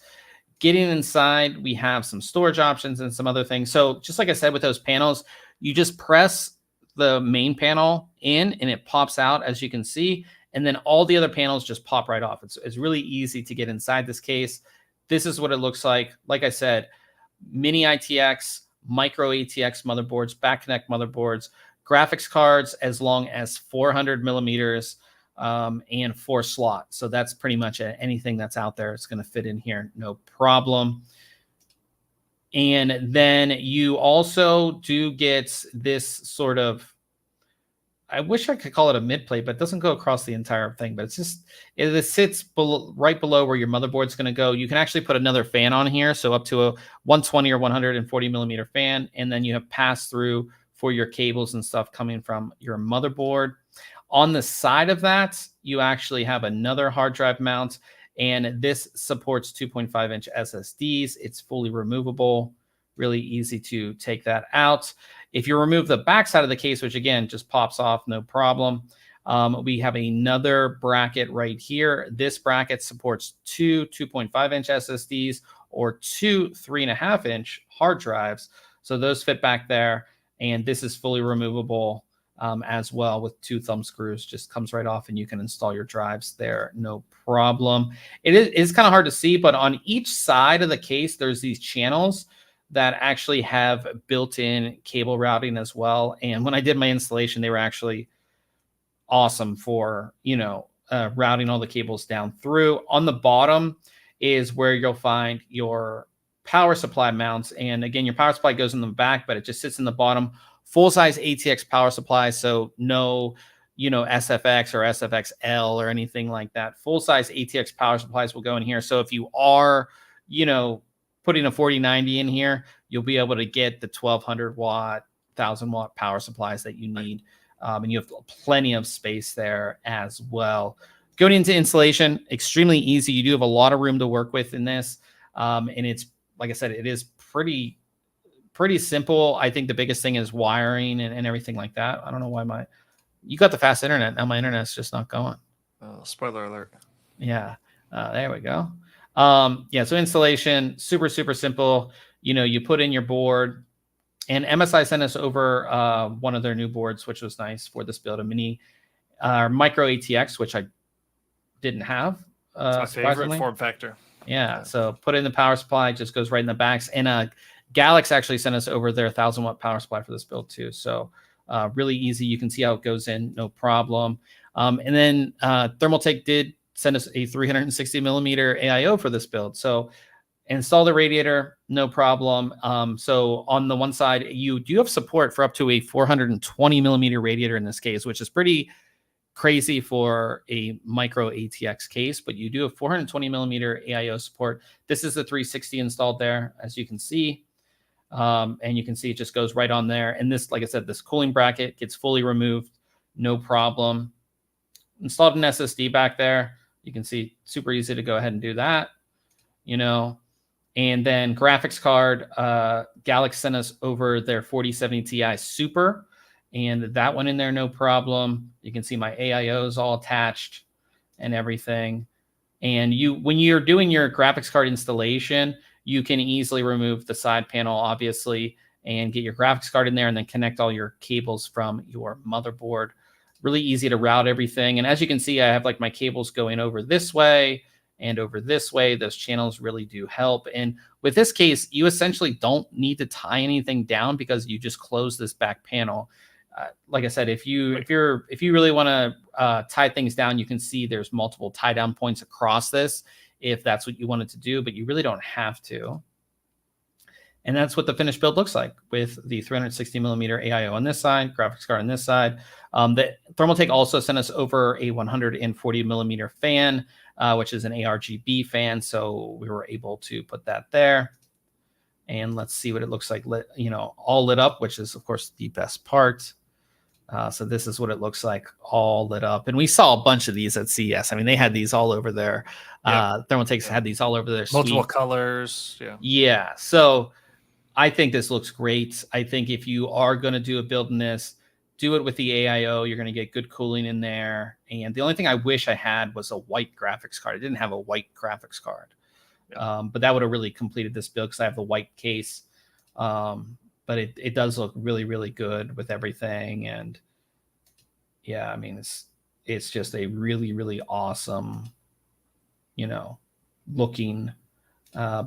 Speaker 1: Getting inside, we have some storage options and some other things. So just like I said with those panels, you just press the main panel in and it pops out, as you can see, and then all the other panels just pop right off. It's really easy to get inside this case. This is what it looks like. Like I said, mini ITX, micro ATX motherboards, back connect motherboards, graphics cards as long as 400 millimeters. and 4 slots. So that's pretty much anything that's out there. It's going to fit in here, no problem. And then you also do get this sort of, I wish I could call it a mid plate, but it doesn't go across the entire thing. But it's just, it sits right below where your motherboard's going to go. You can actually put another fan on here, so up to a 120 or 140 millimeter fan, and then you have pass through for your cables and stuff coming from your motherboard. On the side of that, you actually have another hard drive mount, and this supports 2.5-inch SSDs. It's fully removable, really easy to take that out. If you remove the back side of the case, which again just pops off, no problem, we have another bracket right here. This bracket supports 2 2.5-inch SSDs or 2 3.5-inch hard drives. So those fit back there, and this is fully removable as well with 2 thumb screws. Just comes right off, and you can install your drives there, no problem. It is kind of hard to see, but on each side of the case, there's these channels that actually have built-in cable routing as well. And when I did my installation, they were actually awesome for, routing all the cables down through. On the bottom is where you'll find your power supply mounts. And again, your power supply goes in the back, but it just sits in the bottom. Full-size ATX power supply, so no, SFX or SFXL or anything like that. Full-size ATX power supplies will go in here. So if you are, putting a 4090 in here, you'll be able to get the 1200 watt, 1000 watt power supplies that you need. And you have plenty of space there as well. Going into installation, extremely easy. You do have a lot of room to work with in this. And it's, like I said, it is pretty simple. I think the biggest thing is wiring and everything like that. I don't know why you got the fast internet. Now my internet's just not going.
Speaker 2: Oh, spoiler alert.
Speaker 1: Yeah. There we go. So installation, super simple. You put in your board, and MSI sent us over one of their new boards, which was nice for this build, a mini micro ATX, which I didn't have.
Speaker 2: It's my favorite form factor.
Speaker 1: Yeah. So put in the power supply, just goes right in the backs. And Galax actually sent us over their 1000 watt power supply for this build too. So really easy. You can see how it goes in, no problem. And then Thermaltake did send us a 360 millimeter AIO for this build. So install the radiator, no problem. So on the one side, you do have support for up to a 420 millimeter radiator in this case, which is pretty crazy for a micro ATX case, but you do have 420 millimeter AIO support. This is the 360 installed there, as you can see. And you can see it just goes right on there. And this, like I said, this cooling bracket gets fully removed, no problem. Installed an SSD back there. You can see super easy to go ahead and do that, And then graphics card, Galax sent us over their 4070 Ti Super, and that went in there, no problem. You can see my AIOs all attached and everything. And when you're doing your graphics card installation, you can easily remove the side panel, obviously, and get your graphics card in there, and then connect all your cables from your motherboard. Really easy to route everything. And as you can see, I have like my cables going over this way and over this way. Those channels really do help. And with this case, you essentially don't need to tie anything down because you just close this back panel. Like I said, if you really want to tie things down, you can see there's multiple tie down points across this if that's what you wanted to do, but you really don't have to. And that's what the finished build looks like with the 360 millimeter AIO on this side, graphics card on this side. The Thermaltake also sent us over a 140 millimeter fan, which is an ARGB fan. So we were able to put that there. And let's see what it looks like, all lit up, which is, of course, the best part. So this is what it looks like, all lit up. And we saw a bunch of these at CES. I mean, they had these all over there. Thermaltake's had these all over their
Speaker 2: multiple colors.
Speaker 1: Yeah. So I think this looks great. I think if you are going to do a build in this, do it with the AIO. You're going to get good cooling in there. And the only thing I wish I had was a white graphics card. I didn't have a white graphics card. But that would have really completed this build because I have the white case. But it does look really, really good with everything. And yeah, I mean, it's just a really, really awesome, looking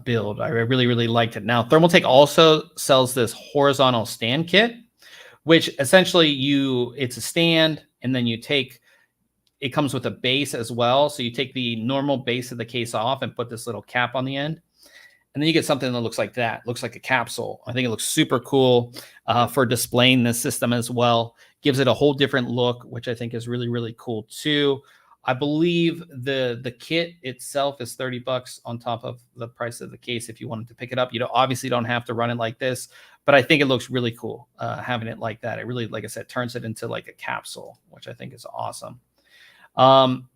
Speaker 1: build. I really, really liked it. Now, Thermaltake also sells this horizontal stand kit, which essentially it's a stand, and then you take it comes with a base as well. So you take the normal base of the case off and put this little cap on the end. And then you get something that looks like that. Looks like a capsule. I think it looks super cool for displaying this system as well. Gives it a whole different look, which I think is really, really cool too. I believe the kit itself is $30 on top of the price of the case if you wanted to pick it up. You obviously don't have to run it like this, but I think it looks really cool having it like that. It really, like I said, turns it into like a capsule, which I think is awesome.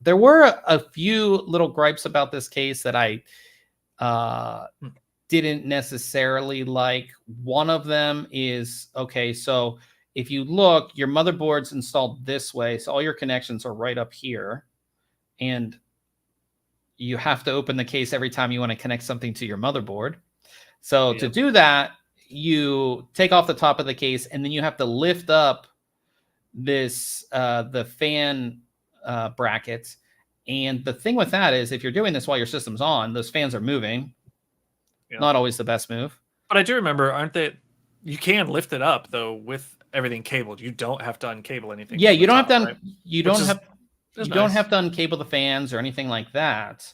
Speaker 1: There were a few little gripes about this case that I didn't necessarily like. One of them is, okay, so if you look, your motherboard's installed this way, so all your connections are right up here, and you have to open the case every time you want to connect something to your motherboard. So to do that, you take off the top of the case, and then you have to lift up this the fan brackets. And the thing with that is, if you're doing this while your system's on, those fans are moving. Not always the best move.
Speaker 2: But I do remember, aren't they? You can lift it up though with everything cabled. You don't have to uncable anything.
Speaker 1: Yeah, you don't have to.
Speaker 2: Right?
Speaker 1: You don't have. You don't have to uncable the fans or anything like that.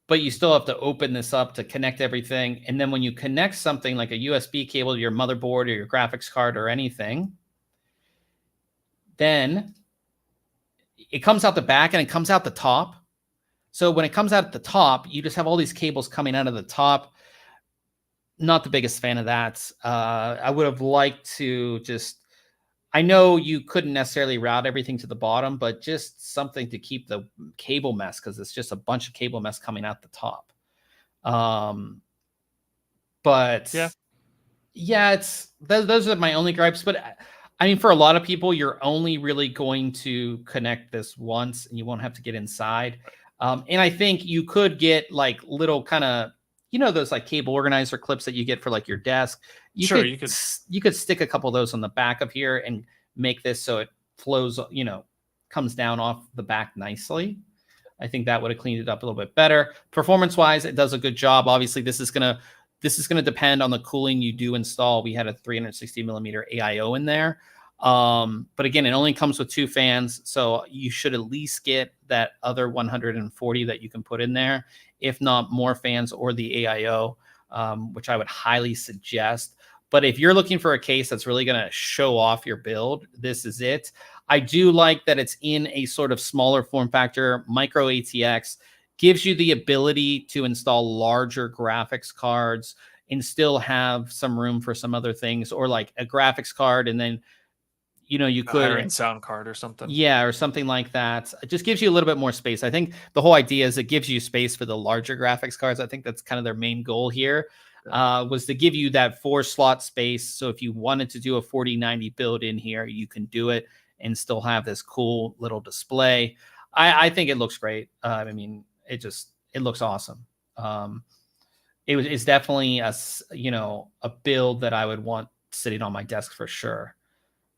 Speaker 1: But you still have to open this up to connect everything. And then when you connect something like a USB cable to your motherboard or your graphics card or anything, then it comes out the back and it comes out the top. So when it comes out at the top, you just have all these cables coming out of the top. Not the biggest fan of that. I would have liked to just, I know you couldn't necessarily route everything to the bottom, but just something to keep the cable mess, because it's just a bunch of cable mess coming out the top. But yeah, those are my only gripes. But I mean, for a lot of people, you're only really going to connect this once and you won't have to get inside. And I think you could get like little kind of, those like cable organizer clips that you get for like your desk. You could stick a couple of those on the back of here and make this so it flows, comes down off the back nicely. I think that would have cleaned it up a little bit better. Performance wise, it does a good job. Obviously, this is gonna depend on the cooling you do install. We had a 360 millimeter AIO in there. But again, it only comes with 2 fans, so you should at least get that other 140 that you can put in there, if not more fans or the AIO, which I would highly suggest. But if you're looking for a case that's really going to show off your build, this is it. I do like that it's in a sort of smaller form factor. Micro ATX gives you the ability to install larger graphics cards and still have some room for some other things, or like a graphics card and then you could
Speaker 2: in sound card or something.
Speaker 1: Yeah, or something like that. It just gives you a little bit more space. I think the whole idea is it gives you space for the larger graphics cards. I think that's kind of their main goal here, was to give you that 4-slot space. So if you wanted to do a 4090 build in here, you can do it and still have this cool little display. I think it looks great. I mean, it looks awesome. It's definitely a build that I would want sitting on my desk for sure.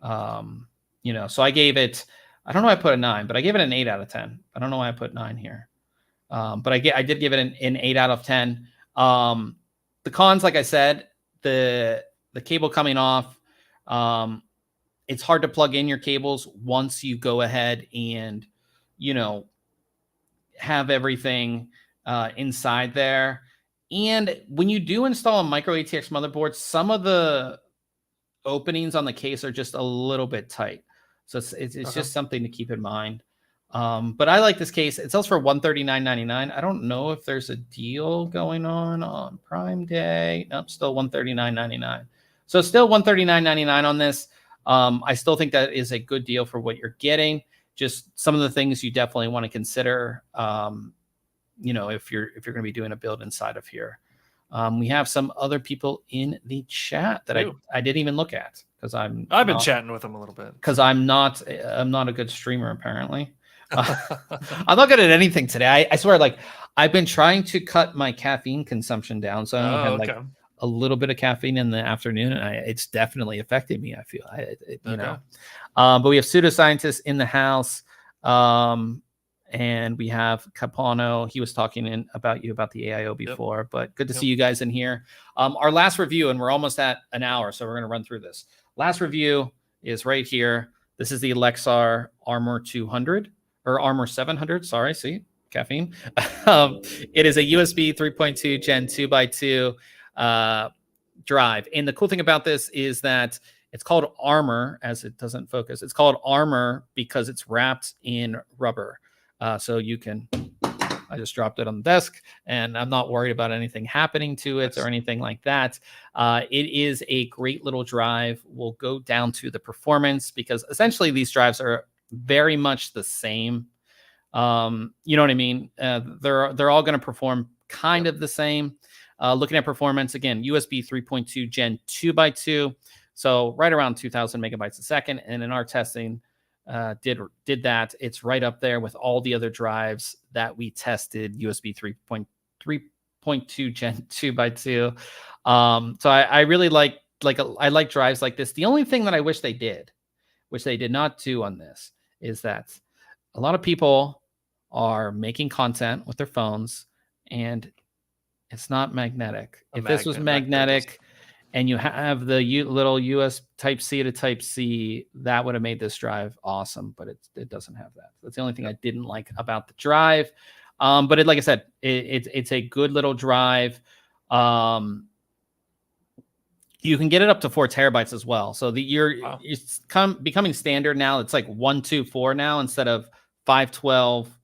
Speaker 1: So I gave it, I don't know why I put a 9, but I gave it an 8 out of 10. I don't know why I put 9 here. But I did give it an 8 out of 10. The cons, like I said, the cable coming off, it's hard to plug in your cables once you go ahead and, have everything inside there. And when you do install a micro ATX motherboard, some of the openings on the case are just a little bit tight, so it's just something to keep in mind. But I like this case. It sells for $139.99. I don't know if there's a deal going on Prime Day. Nope, still $139.99. So still $139.99 on this. I still think that is a good deal for what you're getting. Just some of the things you definitely want to consider, if you're going to be doing a build inside of here. We have some other people in the chat that I didn't even look at, because I've
Speaker 2: been chatting with them a little bit,
Speaker 1: because I'm not a good streamer apparently. I'm not good at anything today. I swear, like I've been trying to cut my caffeine consumption down, so I only had like a little bit of caffeine in the afternoon, and it's definitely affecting me. I feel but we have pseudoscientists in the house. And we have Capano. He was talking about the AIO before, but good to see you guys in here. Our last review, and we're almost at an hour, so we're going to run through this. Last review is right here. This is the Lexar ARMOR 200. or Armor 700. Sorry, see, caffeine. It is a USB 3.2 Gen 2x2 drive. And the cool thing about this is that it's called Armor, as it doesn't focus. It's called Armor because it's wrapped in rubber. So you can, I just dropped it on the desk and I'm not worried about anything happening to it or anything like that. It is a great little drive. We'll go down to the performance because essentially these drives are very much the same. You know what I mean? They're all going to perform kind of the same. Looking at performance, again, USB 3.2 Gen 2x2. So right around 2000 megabytes a second. And in our testing, did that. It's right up there with all the other drives that we tested, USB 3.2 Gen 2x2. So I really like I like drives like this. The only thing that I wish they did, which they did not do on this, is that a lot of people are making content with their phones and it's not magnetic. If this was magnetic and you have the little US Type-C to Type-C, that would have made this drive awesome, but it doesn't have that. That's the only thing I didn't like about the drive. But like I said, it's a good little drive. You can get it up to 4 terabytes as well. So it's becoming standard now. It's like 1, 2, 4 now instead of 5, 12,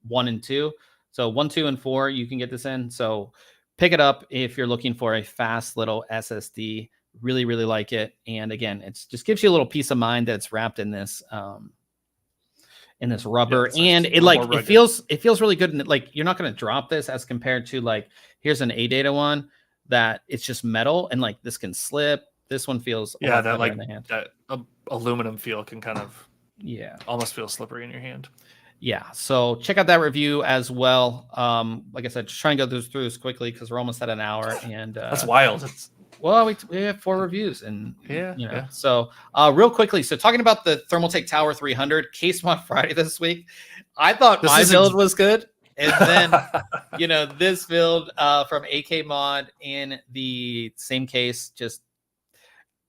Speaker 1: 1, and 2. So 1, 2, and 4, you can get this in. So pick it up if you're looking for a fast little SSD. Really, really like it. And again, it just gives you a little peace of mind that it's wrapped in this rubber, and it feels really good. And like you're not going to drop this as compared to like here's an ADATA one that it's just metal and like this can slip. This one feels
Speaker 2: that like in the hand. That aluminum feel can kind of almost feel slippery in your hand.
Speaker 1: Yeah, so check out that review as well. Like I said, just trying to go through this quickly because we're almost at an hour. And
Speaker 2: that's wild.
Speaker 1: Well, we have 4 reviews, and So real quickly, so talking about the Thermaltake Tower 300 case mod Friday this week, I thought my build was good, and then this build from AK Mod in the same case just.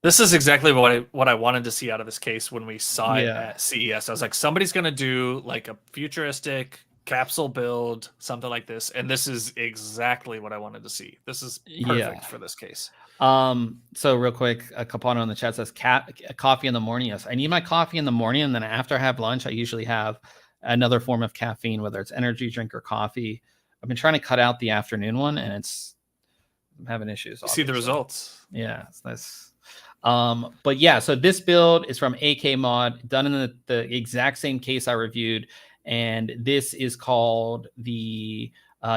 Speaker 2: This is exactly what I wanted to see out of this case when we saw it at CES. I was like, somebody's going to do like a futuristic capsule build, something like this. And this is exactly what I wanted to see. This is perfect for this case.
Speaker 1: So real quick, a component on the chat says coffee in the morning. Yes, I need my coffee in the morning. And then after I have lunch, I usually have another form of caffeine, whether it's energy drink or coffee. I've been trying to cut out the afternoon one and I'm having issues.
Speaker 2: You see the results.
Speaker 1: Yeah, it's nice. But yeah, so this build is from AK Mod, done in the exact same case I reviewed, and this is called the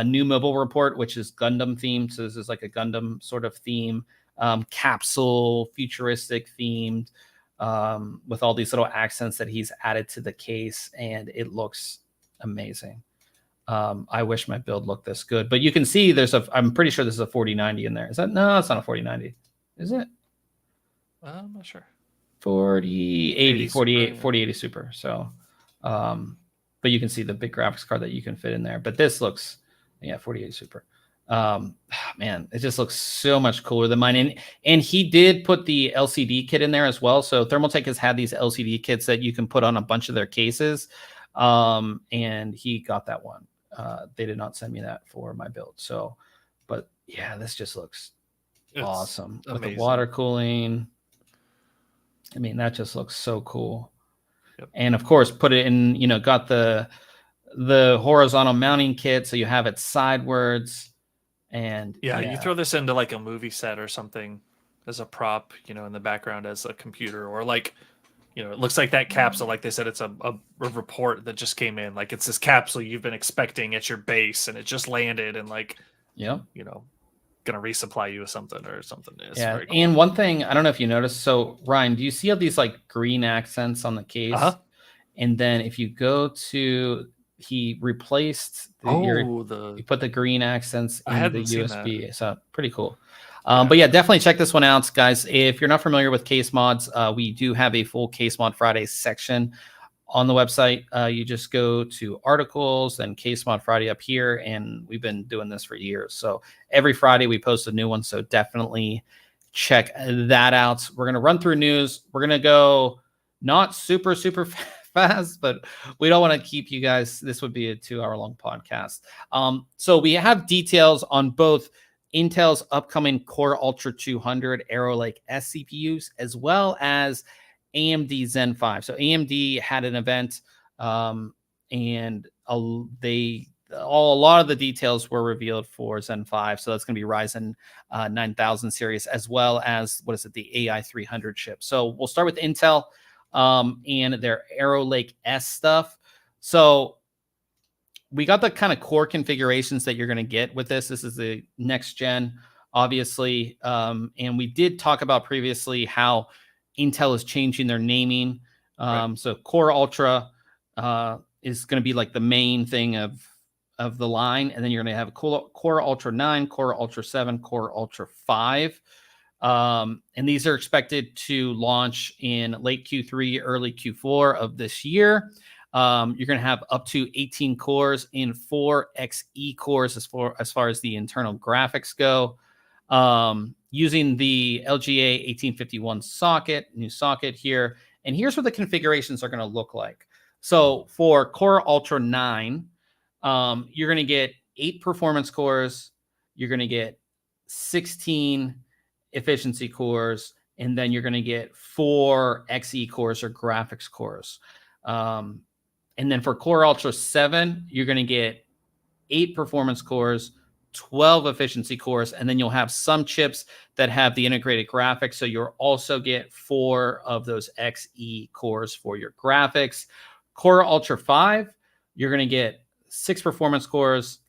Speaker 1: new mobile report, which is Gundam themed. So this is like a Gundam sort of theme, capsule, futuristic themed, with all these little accents that he's added to the case, and it looks amazing. I wish my build looked this good, but you can see I'm pretty sure this is a 4090 in there. Is that? No, it's not a 4090. Is it?
Speaker 2: I'm not sure.
Speaker 1: 4080 Super. So, but you can see the big graphics card that you can fit in there. But this looks, 4080 Super. Man, it just looks so much cooler than mine. And he did put the LCD kit in there as well. So Thermaltake has had these LCD kits that you can put on a bunch of their cases. And he got that one. They did not send me that for my build. So, but yeah, this just looks awesome. With the water cooling. I mean, that just looks so cool. Yep. And of course, put it in, got the horizontal mounting kit. So you have it sidewards. And
Speaker 2: you throw this into like a movie set or something as a prop, in the background as a computer, or like, it looks like that capsule, like they said, it's a report that just came in. Like it's this capsule you've been expecting at your base and it just landed and like, gonna resupply you with something or something. It's very cool.
Speaker 1: And one thing, I don't know if you noticed, so Ryan, do you see all these like green accents on the case? And then if you go to, he replaced you put the green accents in the USB. So pretty cool. But yeah, definitely check this one out, guys. If you're not familiar with case mods, we do have a full Case Mod Friday section on the website. You just go to articles and Case Mod Friday up here, and we've been doing this for years. So every Friday we post a new one. So definitely check that out. We're going to run through news. We're going to go not super fast, but we don't want to keep you guys. This would be a 2-hour-long podcast. So we have details on both Intel's upcoming Core Ultra 200 Arrow Lake S CPUs, as well as AMD Zen 5. So AMD had an event, and a lot of the details were revealed for Zen 5. So that's going to be Ryzen 9000 series, as well as, the AI 300 chip. So we'll start with Intel and their Arrow Lake S stuff. So we got the kind of core configurations that you're going to get with this. This is the next gen, obviously. And we did talk about previously how Intel is changing their naming. Right. So Core Ultra is going to be like the main thing of the line. And then you're going to have Core Ultra 9, Core Ultra 7, Core Ultra 5. And these are expected to launch in late Q3, early Q4 of this year. You're going to have up to 18 cores in 4 XE cores as far as the internal graphics go. Using the LGA 1851 socket, new socket here. And here's what the configurations are going to look like. So for Core Ultra 9, you're going to get 8 performance cores. You're going to get 16 efficiency cores. And then you're going to get 4 XE cores or graphics cores. And then for Core Ultra 7, you're going to get 8 performance cores, 12 efficiency cores, and then you'll have some chips that have the integrated graphics. So you'll also get 4 of those XE cores for your graphics. Core Ultra 5, you're going to get 6 performance cores,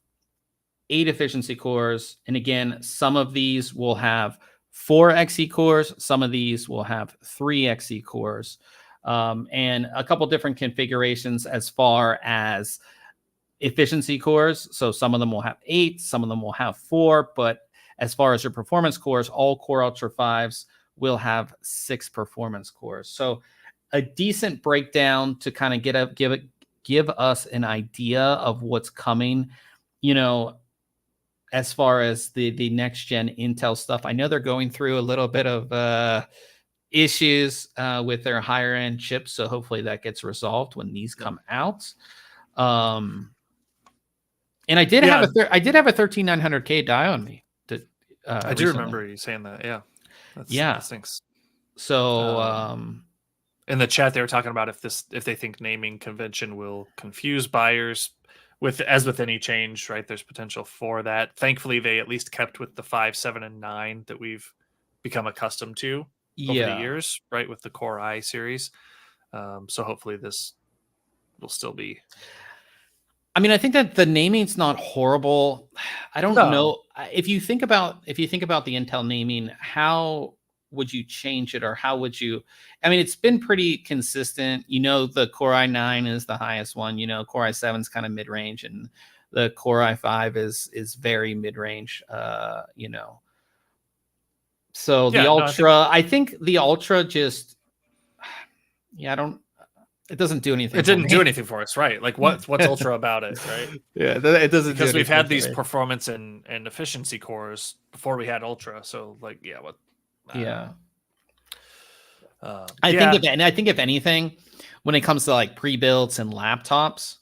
Speaker 1: 8 efficiency cores. And again, some of these will have 4 XE cores. Some of these will have 3 XE cores. And a couple different configurations as far as efficiency cores. So some of them will have 8, some of them will have 4, but as far as your performance cores, all Core Ultra 5s will have 6 performance cores. So a decent breakdown to kind of give us an idea of what's coming, as far as the next gen Intel stuff. I know they're going through a little bit of issues with their higher end chips, so hopefully that gets resolved when these come out. And I did have a 13900K die on me.
Speaker 2: I do remember you saying that. Yeah, that stinks.
Speaker 1: So
Speaker 2: in the chat they were talking about if they think naming convention will confuse buyers with any change, right? There's potential for that. Thankfully, they at least kept with the 5, 7, and 9 that we've become accustomed to over the years, right, with the Core I series. So hopefully this will still be.
Speaker 1: I mean, I think that the naming's not horrible. I don't know if you think about the Intel naming, how would you change it, or how would you? I mean, it's been pretty consistent. The Core i9 is the highest one. Core i7 is kind of mid range, and the Core i5 is very mid range. So the Ultra, I think the Ultra just, it doesn't do anything.
Speaker 2: It didn't do anything for us, right? Like what's Ultra about it, right?
Speaker 1: Yeah, it doesn't.
Speaker 2: Because we've had these performance and efficiency cores before we had Ultra. So like, yeah, what?
Speaker 1: I think if anything, when it comes to like pre-builds and laptops,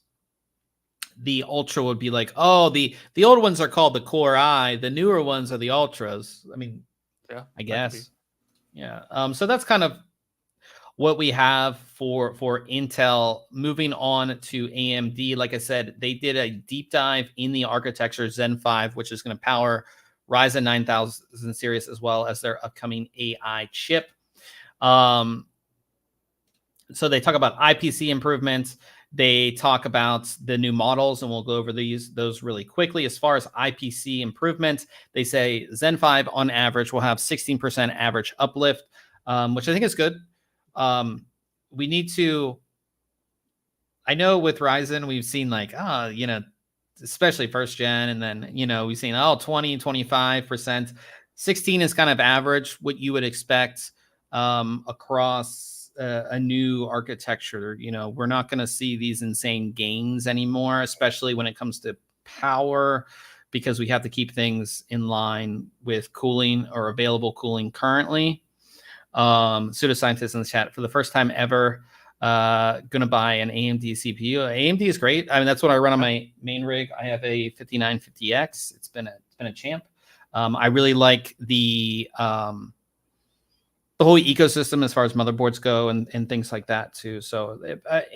Speaker 1: the Ultra would be like, oh, the old ones are called the Core I, the newer ones are the Ultras. I mean,
Speaker 2: yeah,
Speaker 1: I guess. Yeah. So that's kind of what we have for Intel. Moving on to AMD, like I said, they did a deep dive in the architecture Zen 5, which is going to power Ryzen 9000 series as well as their upcoming AI chip. So they talk about IPC improvements. They talk about the new models, and we'll go over those really quickly. As far as IPC improvements, they say Zen 5 on average will have 16% average uplift, which I think is good. We need to, I know with Ryzen, we've seen like, especially first gen, and then, we've seen, 20, 25%. 16 is kind of average, what you would expect across a new architecture. We're not going to see these insane gains anymore, especially when it comes to power, because we have to keep things in line with cooling or available cooling currently. Pseudoscientists in the chat, for the first time ever, gonna buy an AMD CPU. AMD is great. I mean, that's what I run on my main rig. I have a 5950X. It's been a champ. I really like the whole ecosystem as far as motherboards go and things like that too. So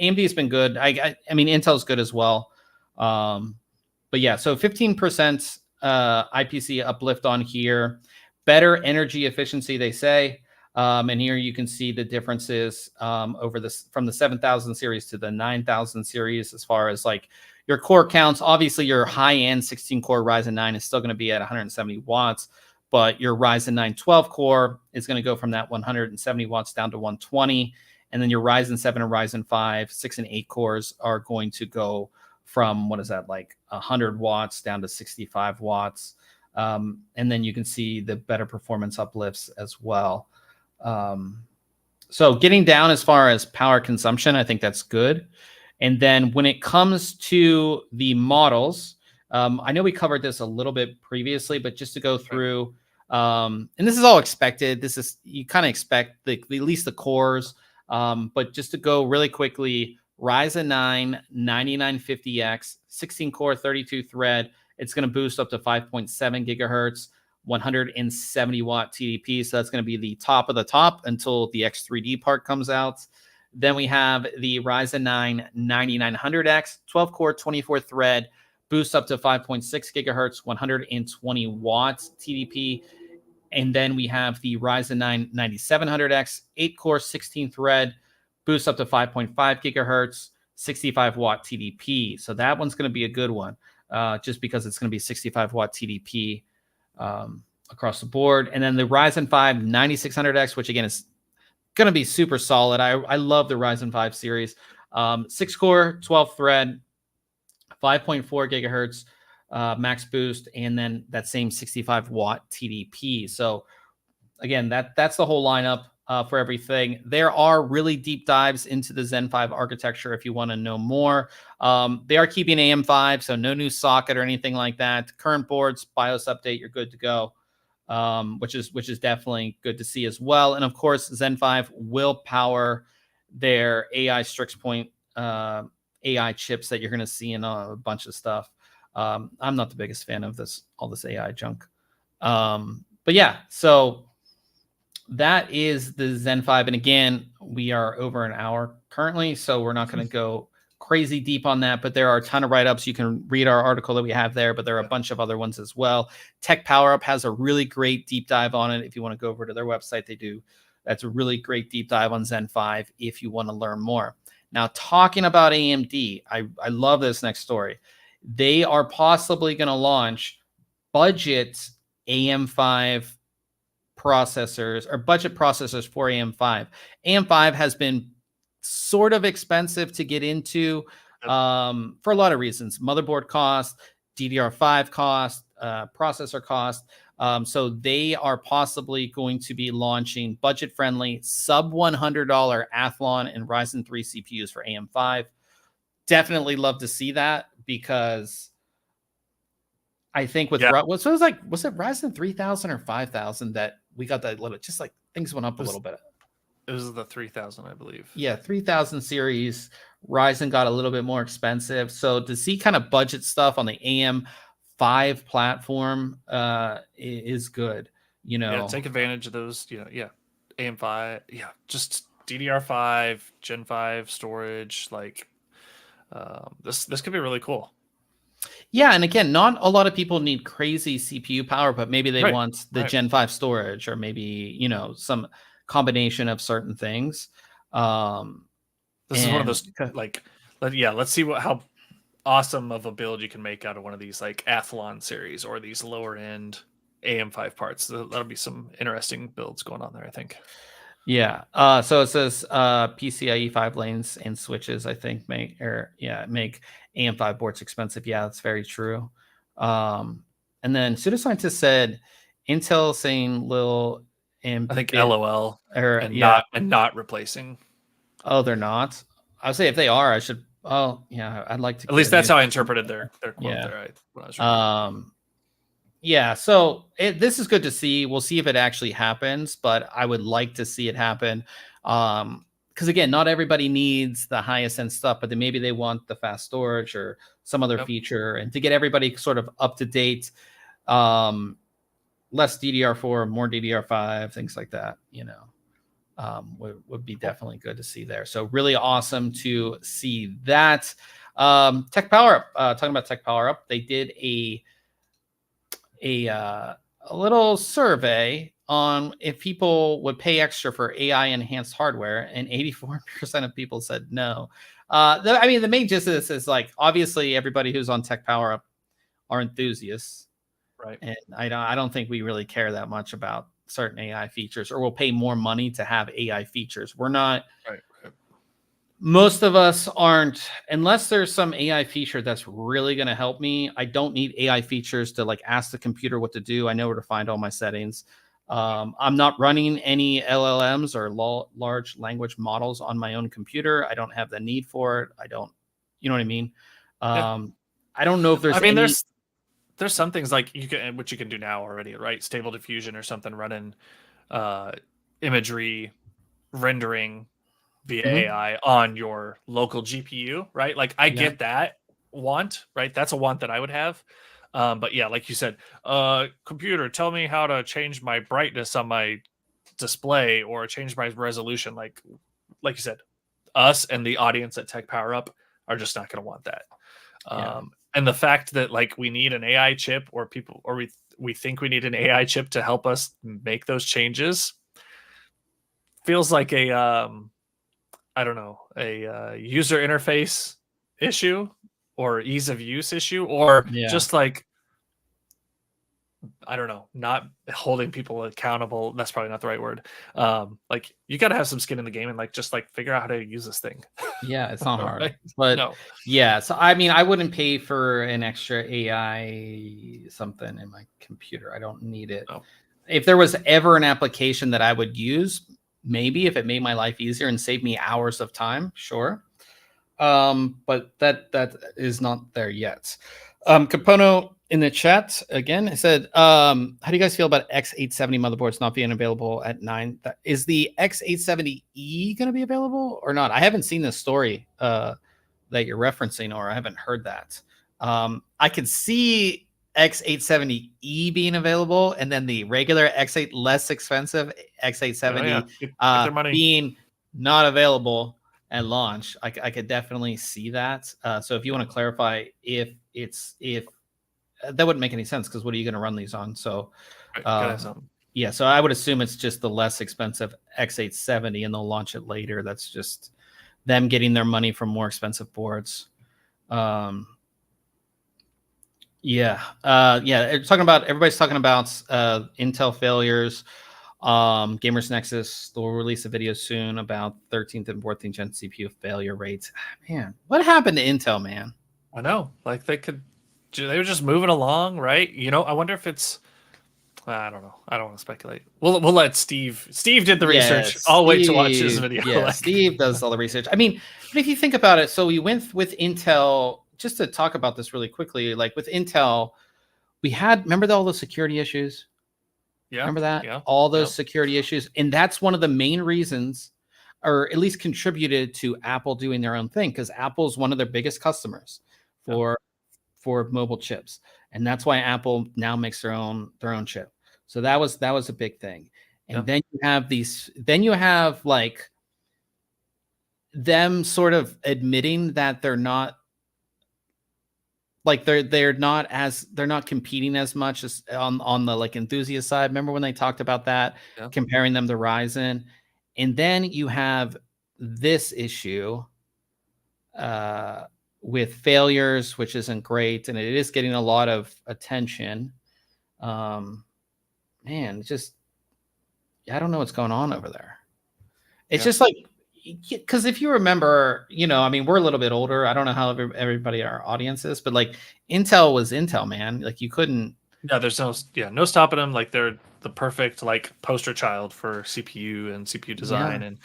Speaker 1: AMD has been good. I mean, Intel's good as well. But yeah, so 15% IPC uplift on here. Better energy efficiency, they say. And here you can see the differences over this from the 7000 series to the 9000 series as far as like your core counts. Obviously, your high-end 16-core Ryzen 9 is still going to be at 170 watts, but your Ryzen 9 12-core is going to go from that 170 watts down to 120. And then your Ryzen 7 and Ryzen 5, 6 and 8 cores are going to go from, what is that, like 100 watts down to 65 watts. And then you can see the better performance uplifts as well. So getting down as far as power consumption, I think that's good. And then when it comes to the models, I know we covered this a little bit previously, but just to go through, and this is all expected. This is, you kind of expect at least the cores, but just to go really quickly, Ryzen 9 9950X, 16 core, 32 thread. It's going to boost up to 5.7 gigahertz, 170 watt TDP. So that's going to be the top of the top until the X3D part comes out. Then we have the Ryzen 9 9900X, 12 core, 24 thread, boost up to 5.6 gigahertz, 120 watts TDP. And then we have the Ryzen 9 9700X, 8 core, 16 thread, boost up to 5.5 gigahertz, 65 watt TDP. So that one's going to be a good one, just because it's going to be 65 watt TDP across the board. And then the Ryzen 5 9600X, which again is going to be super solid. I love the Ryzen 5 series. 6 core, 12 thread, 5.4 gigahertz max boost, and then that same 65 watt TDP. So again, that's the whole lineup for everything. There are really deep dives into the Zen 5 architecture if you want to know more. They are keeping AM5, so no new socket or anything like that. Current boards, BIOS update, you're good to go, which is definitely good to see as well. And of course, Zen 5 will power their AI Strix Point AI chips that you're going to see in a bunch of stuff. I'm not the biggest fan of all this AI junk. But yeah, so that is the Zen 5. And again, we are over an hour currently, so we're not going to go crazy deep on that, but there are a ton of write-ups. You can read our article that we have there, but there are a bunch of other ones as well. Tech Power Up has a really great deep dive on it. If you want to go over to their website, they do. That's a really great deep dive on Zen 5 if you want to learn more. Now, talking about AMD, I love this next story. They are possibly going to launch budget AM5 processors, or budget processors for AM5. AM5 has been sort of expensive to get into for a lot of reasons: motherboard cost, DDR5 cost, processor cost. So they are possibly going to be launching budget-friendly, sub $100 Athlon and Ryzen 3 CPUs for AM5. Definitely love to see that, because I think with was it Ryzen 3000 or 5000 that we got that little, just like things went up a little bit.
Speaker 2: It was the 3000, I believe.
Speaker 1: Yeah, 3000 series. Ryzen got a little bit more expensive. So to see kind of budget stuff on the AM5 platform is good. You know,
Speaker 2: take advantage of those. AM5. Yeah, just DDR5, Gen 5 storage. Like this could be really cool.
Speaker 1: Yeah, and again, not a lot of people need crazy CPU power, but maybe they want the Gen 5 storage, or maybe, some combination of certain things.
Speaker 2: This is one of those, let's see how awesome of a build you can make out of one of these like Athlon series or these lower end AM5 parts. That'll be some interesting builds going on there, I think.
Speaker 1: Yeah. So it says PCIe 5 lanes and switches, I think, make AM5 boards expensive. Yeah, that's very true. And then pseudoscientist said Intel saying little and
Speaker 2: I think LOL not replacing.
Speaker 1: Oh, they're not. I would say if they are, I should. Oh, yeah, I'd like to.
Speaker 2: At least that's how I interpreted their quote there. When I was reading.
Speaker 1: Yeah, so this is good to see. We'll see if it actually happens, but I would like to see it happen. Because because again, not everybody needs the highest end stuff, but then maybe they want the fast storage or some other feature, and to get everybody sort of up to date, less DDR4, more DDR5, things like that, you know, would be definitely good to see there. So really awesome to see that. Tech Power Up, talking about Tech Power Up, they did a little survey on if people would pay extra for AI enhanced hardware, and 84% of people said no. I mean, the main gist of this is like, obviously everybody who's on Tech Power Up are enthusiasts,
Speaker 2: right?
Speaker 1: And I don't think we really care that much about certain AI features, or we'll pay more money to have AI features. We're not.
Speaker 2: Right.
Speaker 1: Most of us aren't, unless there's some AI feature that's really going to help me. I don't need AI features to like ask the computer what to do. I know where to find all my settings. I'm not running any LLMs or large language models on my own computer. I don't have the need for it. I don't, you know what I mean? I don't know if there's.
Speaker 2: I mean, there's some things like which you can do now already, right? Stable Diffusion or something, running imagery rendering via AI on your local GPU, right? Like I get that want, right? That's a want that I would have. But yeah, like you said, computer, tell me how to change my brightness on my display or change my resolution. Like you said, us and the audience at Tech Power Up are just not going to want that. And the fact that like we need an AI chip, or we think we need an AI chip to help us make those changes, feels like a I don't know, a user interface issue or ease of use issue, or just like, I don't know, not holding people accountable. That's probably not the right word. Like you got to have some skin in the game and like just like figure out how to use this thing.
Speaker 1: Yeah, it's not hard, but yeah. So I mean, I wouldn't pay for an extra AI something in my computer. I don't need it.
Speaker 2: No.
Speaker 1: If there was ever an application that I would use, maybe if it made my life easier and saved me hours of time, sure. But that is not there yet. Capono in the chat again said, how do you guys feel about X870 motherboards not being available at 9? Is the X870E going to be available or not? I haven't seen the story that you're referencing, or I haven't heard that. I could see X870E being available, and then the regular X8 less expensive X870 being not available at launch. I could definitely see that. So if you want to clarify if that wouldn't make any sense, because what are you going to run these on? So yeah, so I would assume it's just the less expensive X870 and they'll launch it later. That's just them getting their money from more expensive boards. Everybody's talking about Intel failures. Gamers Nexus, they'll release a video soon about 13th and 14th gen CPU failure rates. Man, what happened to Intel, man?
Speaker 2: I know, like they were just moving along, right? You know, I wonder if it's, I don't know. I don't want to speculate. We'll let Steve did the research. I'll wait to watch his video.
Speaker 1: Yeah, Steve does all the research. I mean, but if you think about it, so we went with Intel, just to talk about this really quickly, like with Intel, we had, remember all the security issues?
Speaker 2: Yeah.
Speaker 1: Remember that? Yeah. All those security issues. And that's one of the main reasons, or at least contributed to Apple doing their own thing, because Apple's one of their biggest customers for mobile chips. And that's why Apple now makes their own chip. So that was a big thing. And then you have like them sort of admitting that they're not, like they're not competing as much as on the like enthusiast side. Remember when they talked about that, comparing them to Ryzen? And then you have this issue with failures, which isn't great, and it is getting a lot of attention. Man, just I don't know what's going on over there. It's just like, because if you remember, you know, I mean, we're a little bit older. I don't know how everybody our audience is, but like Intel was Intel, man. Like you couldn't.
Speaker 2: Yeah, there's no stopping them. Like they're the perfect like poster child for CPU and CPU design, and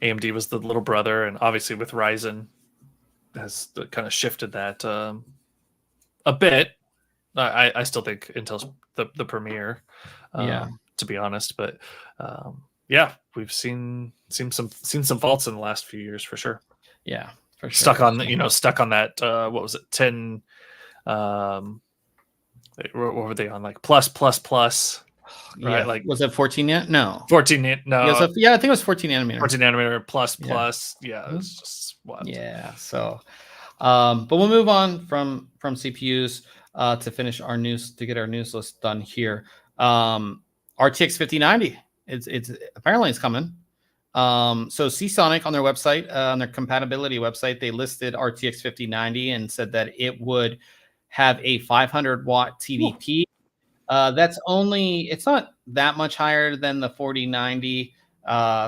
Speaker 2: AMD was the little brother, and obviously with Ryzen has kind of shifted that a bit. I still think Intel's the premier, to be honest, but Yeah, we've seen some faults in the last few years for sure.
Speaker 1: Yeah, for sure.
Speaker 2: Stuck on that what was it, 10 what were they on, like plus right?
Speaker 1: Yeah,
Speaker 2: Like,
Speaker 1: was it 14 yet? No,
Speaker 2: 14 no,
Speaker 1: yeah, I think it was 14 nanometer.
Speaker 2: 14 nanometer plus. Yeah,
Speaker 1: Mhm.
Speaker 2: it's just wild.
Speaker 1: Yeah, so but we'll move on from CPUs to finish our news, to get our news list done here. RTX 5090, it's apparently it's coming. So Seasonic on their website, on their compatibility website, they listed RTX 5090 and said that it would have a 500 watt TDP. That's only, it's not that much higher than the 4090.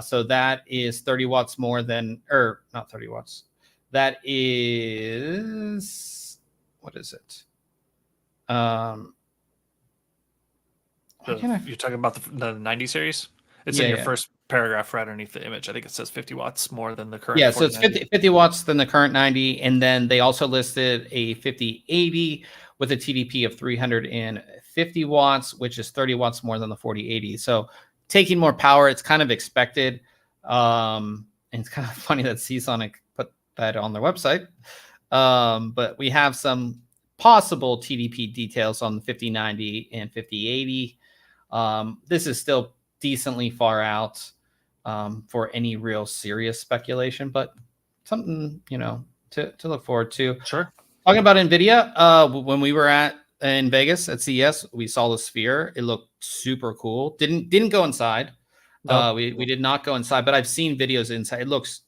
Speaker 1: So that is 30 watts more than, or not 30 watts. That is, what is it?
Speaker 2: You're talking about the 90 series? It's in your first paragraph right underneath the image. I think it says 50 watts more than the current.
Speaker 1: Yeah, so it's 50 watts than the current 90. And then they also listed a 5080 with a TDP of 350 watts, which is 30 watts more than the 4080. So taking more power, it's kind of expected. And it's kind of funny that Seasonic put that on their website. But we have some possible TDP details on the 5090 and 5080. This is still decently far out for any real serious speculation, but something, to look forward to.
Speaker 2: Sure.
Speaker 1: Talking about NVIDIA, when we were in Vegas at CES, we saw the Sphere. It looked super cool. Didn't go inside.
Speaker 2: Nope.
Speaker 1: We did not go inside, but I've seen videos inside. It looks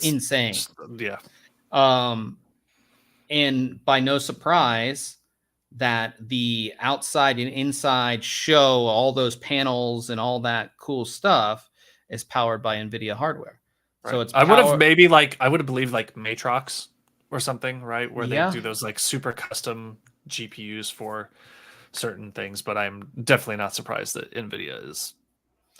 Speaker 1: insane.
Speaker 2: Yeah.
Speaker 1: And by no surprise that the outside and inside show, all those panels and all that cool stuff, is powered by NVIDIA hardware.
Speaker 2: Right.
Speaker 1: So it's
Speaker 2: I would have believed like Matrox or something, right? Where they do those like super custom GPUs for certain things, but I'm definitely not surprised that NVIDIA is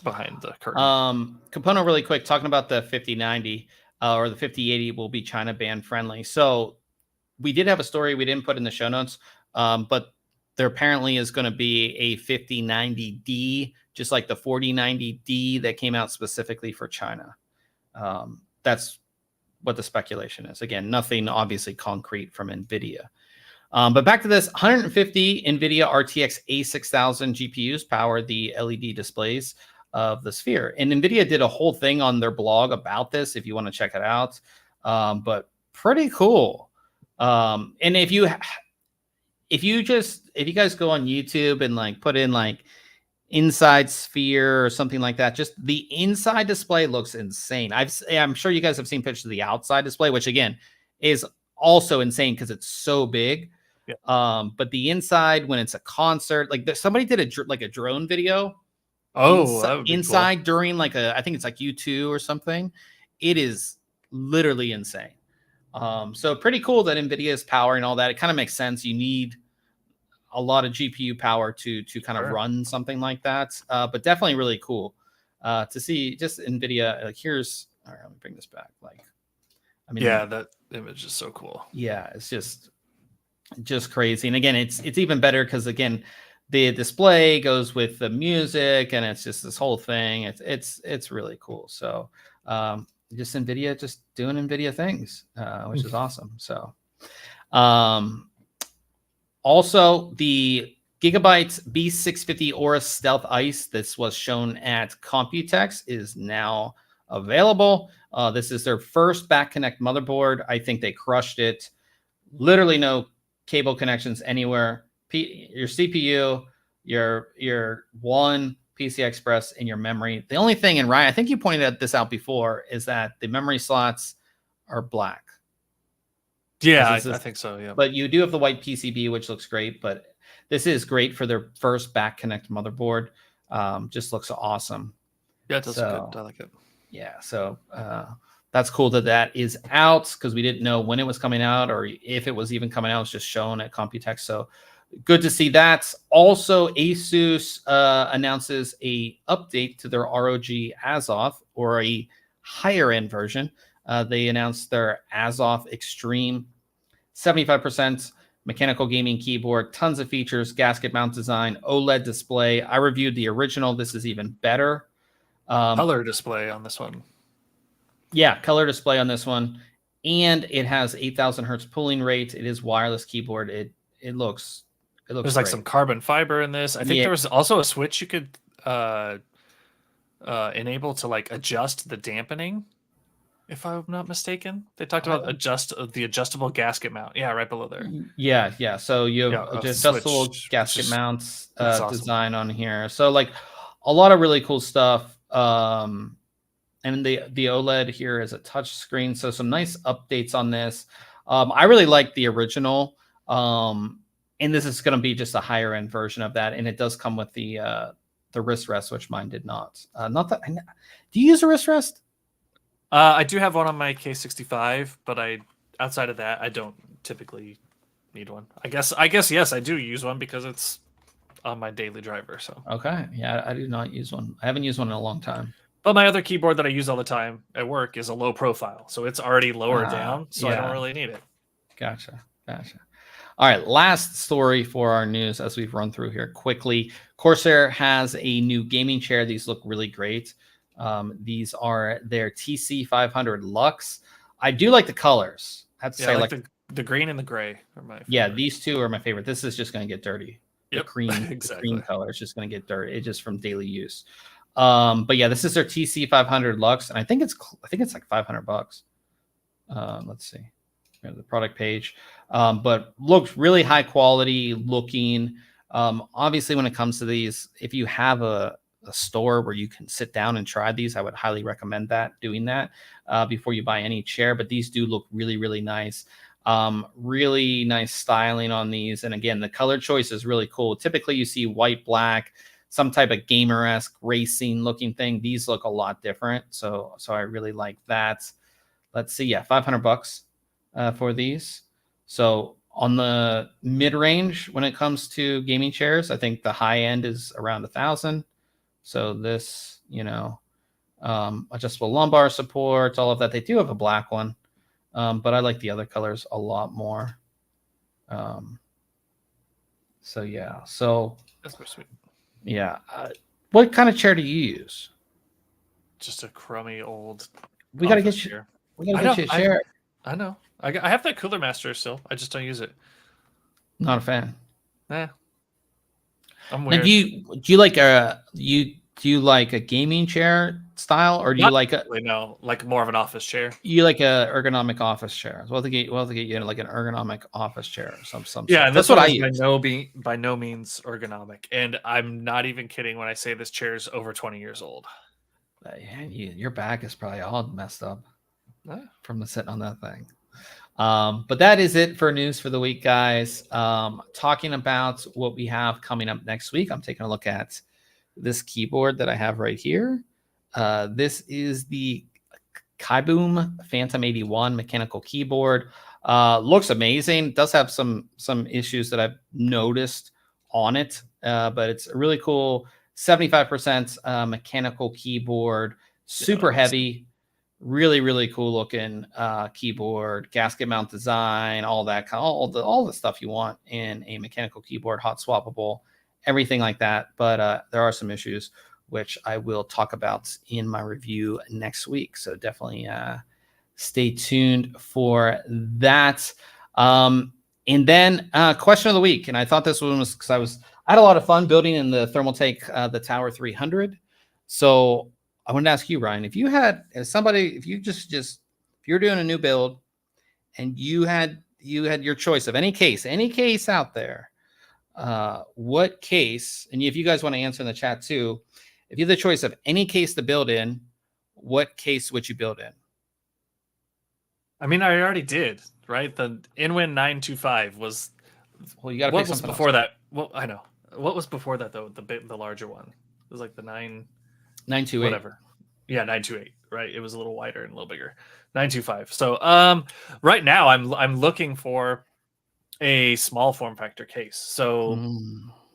Speaker 2: behind the curtain.
Speaker 1: Component really quick, talking about the 5090 or the 5080 will be China ban friendly. So we did have a story we didn't put in the show notes, but there apparently is going to be a 5090D, just like the 4090D that came out specifically for China. That's what the speculation is. Again, nothing obviously concrete from NVIDIA. But back to this, 150 NVIDIA RTX A6000 GPUs power the LED displays of the Sphere. And NVIDIA did a whole thing on their blog about this, if you want to check it out. But pretty cool. And if you guys go on YouTube and like put in like inside Sphere or something like that, just the inside display looks insane. I'm sure you guys have seen pictures of the outside display, which again is also insane because it's so big.
Speaker 2: Yeah.
Speaker 1: But the inside, when it's a concert, like somebody did a drone video.
Speaker 2: Oh,
Speaker 1: inside cool. During like I think it's like U2 or something. It is literally insane. So pretty cool that NVIDIA is powering all that. It kind of makes sense. You need a lot of GPU power to kind of run something like that. But definitely really cool to see just NVIDIA. Like here's, all right, let me bring this back. Like, I mean,
Speaker 2: yeah, that image is so cool.
Speaker 1: Yeah, it's just crazy. And again, it's even better because again, the display goes with the music, and it's just this whole thing. It's really cool. So just NVIDIA just doing NVIDIA things, which is awesome. So also the Gigabyte B650 Aura Stealth Ice, this was shown at Computex, is now available. This is their first back connect motherboard. I think they crushed it. Literally no cable connections anywhere. Your CPU, your one PCI Express, and your memory. The only thing, and Ryan, I think you pointed this out before, is that the memory slots are black.
Speaker 2: Yeah, I think so. Yeah,
Speaker 1: but you do have the white PCB, which looks great. But this is great for their first back connect motherboard. Just looks awesome.
Speaker 2: Yeah, it does look good. I like it.
Speaker 1: Yeah, so that's cool that is out, because we didn't know when it was coming out or if it was even coming out. It was just shown at Computex. So good to see that. Also, ASUS announces a update to their ROG ASOF, or a higher end version. They announced their ASOF Extreme, 75% mechanical gaming keyboard, tons of features, gasket mount design, OLED display. I reviewed the original. This is even better.
Speaker 2: Color display on this one.
Speaker 1: Yeah, color display on this one, and it has 8,000 hertz pulling rate. It is wireless keyboard. It looks
Speaker 2: There's
Speaker 1: great.
Speaker 2: like some carbon fiber in this. I think there was also a switch you could enable to like adjust the dampening, if I'm not mistaken. They talked about the adjustable gasket mount. Yeah, right below there.
Speaker 1: Yeah. So you have adjustable gasket mounts design on here. So like a lot of really cool stuff. And the OLED here is a touch screen. So some nice updates on this. I really like the original. And this is going to be just a higher end version of that. And it does come with the wrist rest, which mine did not. Not that. Do you use a wrist rest?
Speaker 2: I do have one on my K65, but outside of that, I don't typically need one. I guess yes, I do use one because it's on my daily driver. So
Speaker 1: okay, yeah, I do not use one. I haven't used one in a long time.
Speaker 2: But my other keyboard that I use all the time at work is a low profile, so it's already lower down, so I don't really need it.
Speaker 1: Gotcha. All right, last story for our news as we've run through here quickly. Corsair has a new gaming chair. These look really great. These are their TC500 Lux. I do like the colors. I have to say,
Speaker 2: like the green and the gray are my favorite.
Speaker 1: Yeah, these two are my favorite. This is just going to get dirty.
Speaker 2: Yep,
Speaker 1: the cream,
Speaker 2: exactly.
Speaker 1: The cream color is just going to get dirty. It's just from daily use. But yeah, this is their TC500 Lux, and I think it's like $500. Let's see, the product page. But looks really high quality looking. Obviously, when it comes to these, if you have a store where you can sit down and try these, I would highly recommend doing that before you buy any chair. But these do look really, really nice. Really nice styling on these. And again, the color choice is really cool. Typically you see white, black, some type of gamer-esque racing looking thing. These look a lot different. So I really like that. Let's see. Yeah, $500 for these. So on the mid-range, when it comes to gaming chairs, I think the high end is around 1,000. So this, adjustable lumbar support, all of that. They do have a black one. But I like the other colors a lot more. So yeah. So
Speaker 2: that's pretty sweet.
Speaker 1: Yeah. What kind of chair do you use?
Speaker 2: Just a crummy old.
Speaker 1: We gotta get you. We gotta get you a chair.
Speaker 2: I know. I have that Cooler Master still. I just don't use it.
Speaker 1: Not a fan.
Speaker 2: Nah. I'm weird.
Speaker 1: Now, do you like a gaming chair style, or do you like
Speaker 2: like more of an office chair?
Speaker 1: You like a ergonomic office chair? We'll have to get you like an ergonomic office chair or some.
Speaker 2: Yeah, that's what I use. By no means ergonomic, and I'm not even kidding when I say this chair is over 20 years old.
Speaker 1: Your back is probably all messed up from the sitting on that thing. But that is it for news for the week, guys. Talking about what we have coming up next week, I'm taking a look at this keyboard that I have right here. This is the Kaiboom Phantom 81 mechanical keyboard. Looks amazing. Does have some issues that I've noticed on it, but it's a really cool 75% mechanical keyboard. Super heavy. Really, really cool looking keyboard, gasket mount design, all that, all the stuff you want in a mechanical keyboard, hot swappable, everything like that. But there are some issues which I will talk about in my review next week. So definitely stay tuned for that. And then question of the week, and I thought this one was because I had a lot of fun building in the Thermaltake The Tower 300. So I wanted to ask you, Ryan, if you're doing a new build and you had your choice of any case out there, what case, and if you guys want to answer in the chat too, if you have the choice of any case to build in, what case would you build in?
Speaker 2: I mean, I already did, right? The Inwin 925 was.
Speaker 1: Well, you got to pick something
Speaker 2: before
Speaker 1: else.
Speaker 2: That. Well, I know. What was before that though? The larger one. It was like the
Speaker 1: 928.
Speaker 2: Whatever. Yeah, 928. Right. It was a little wider and a little bigger. 925. So, right now I'm looking for a small form factor case. So.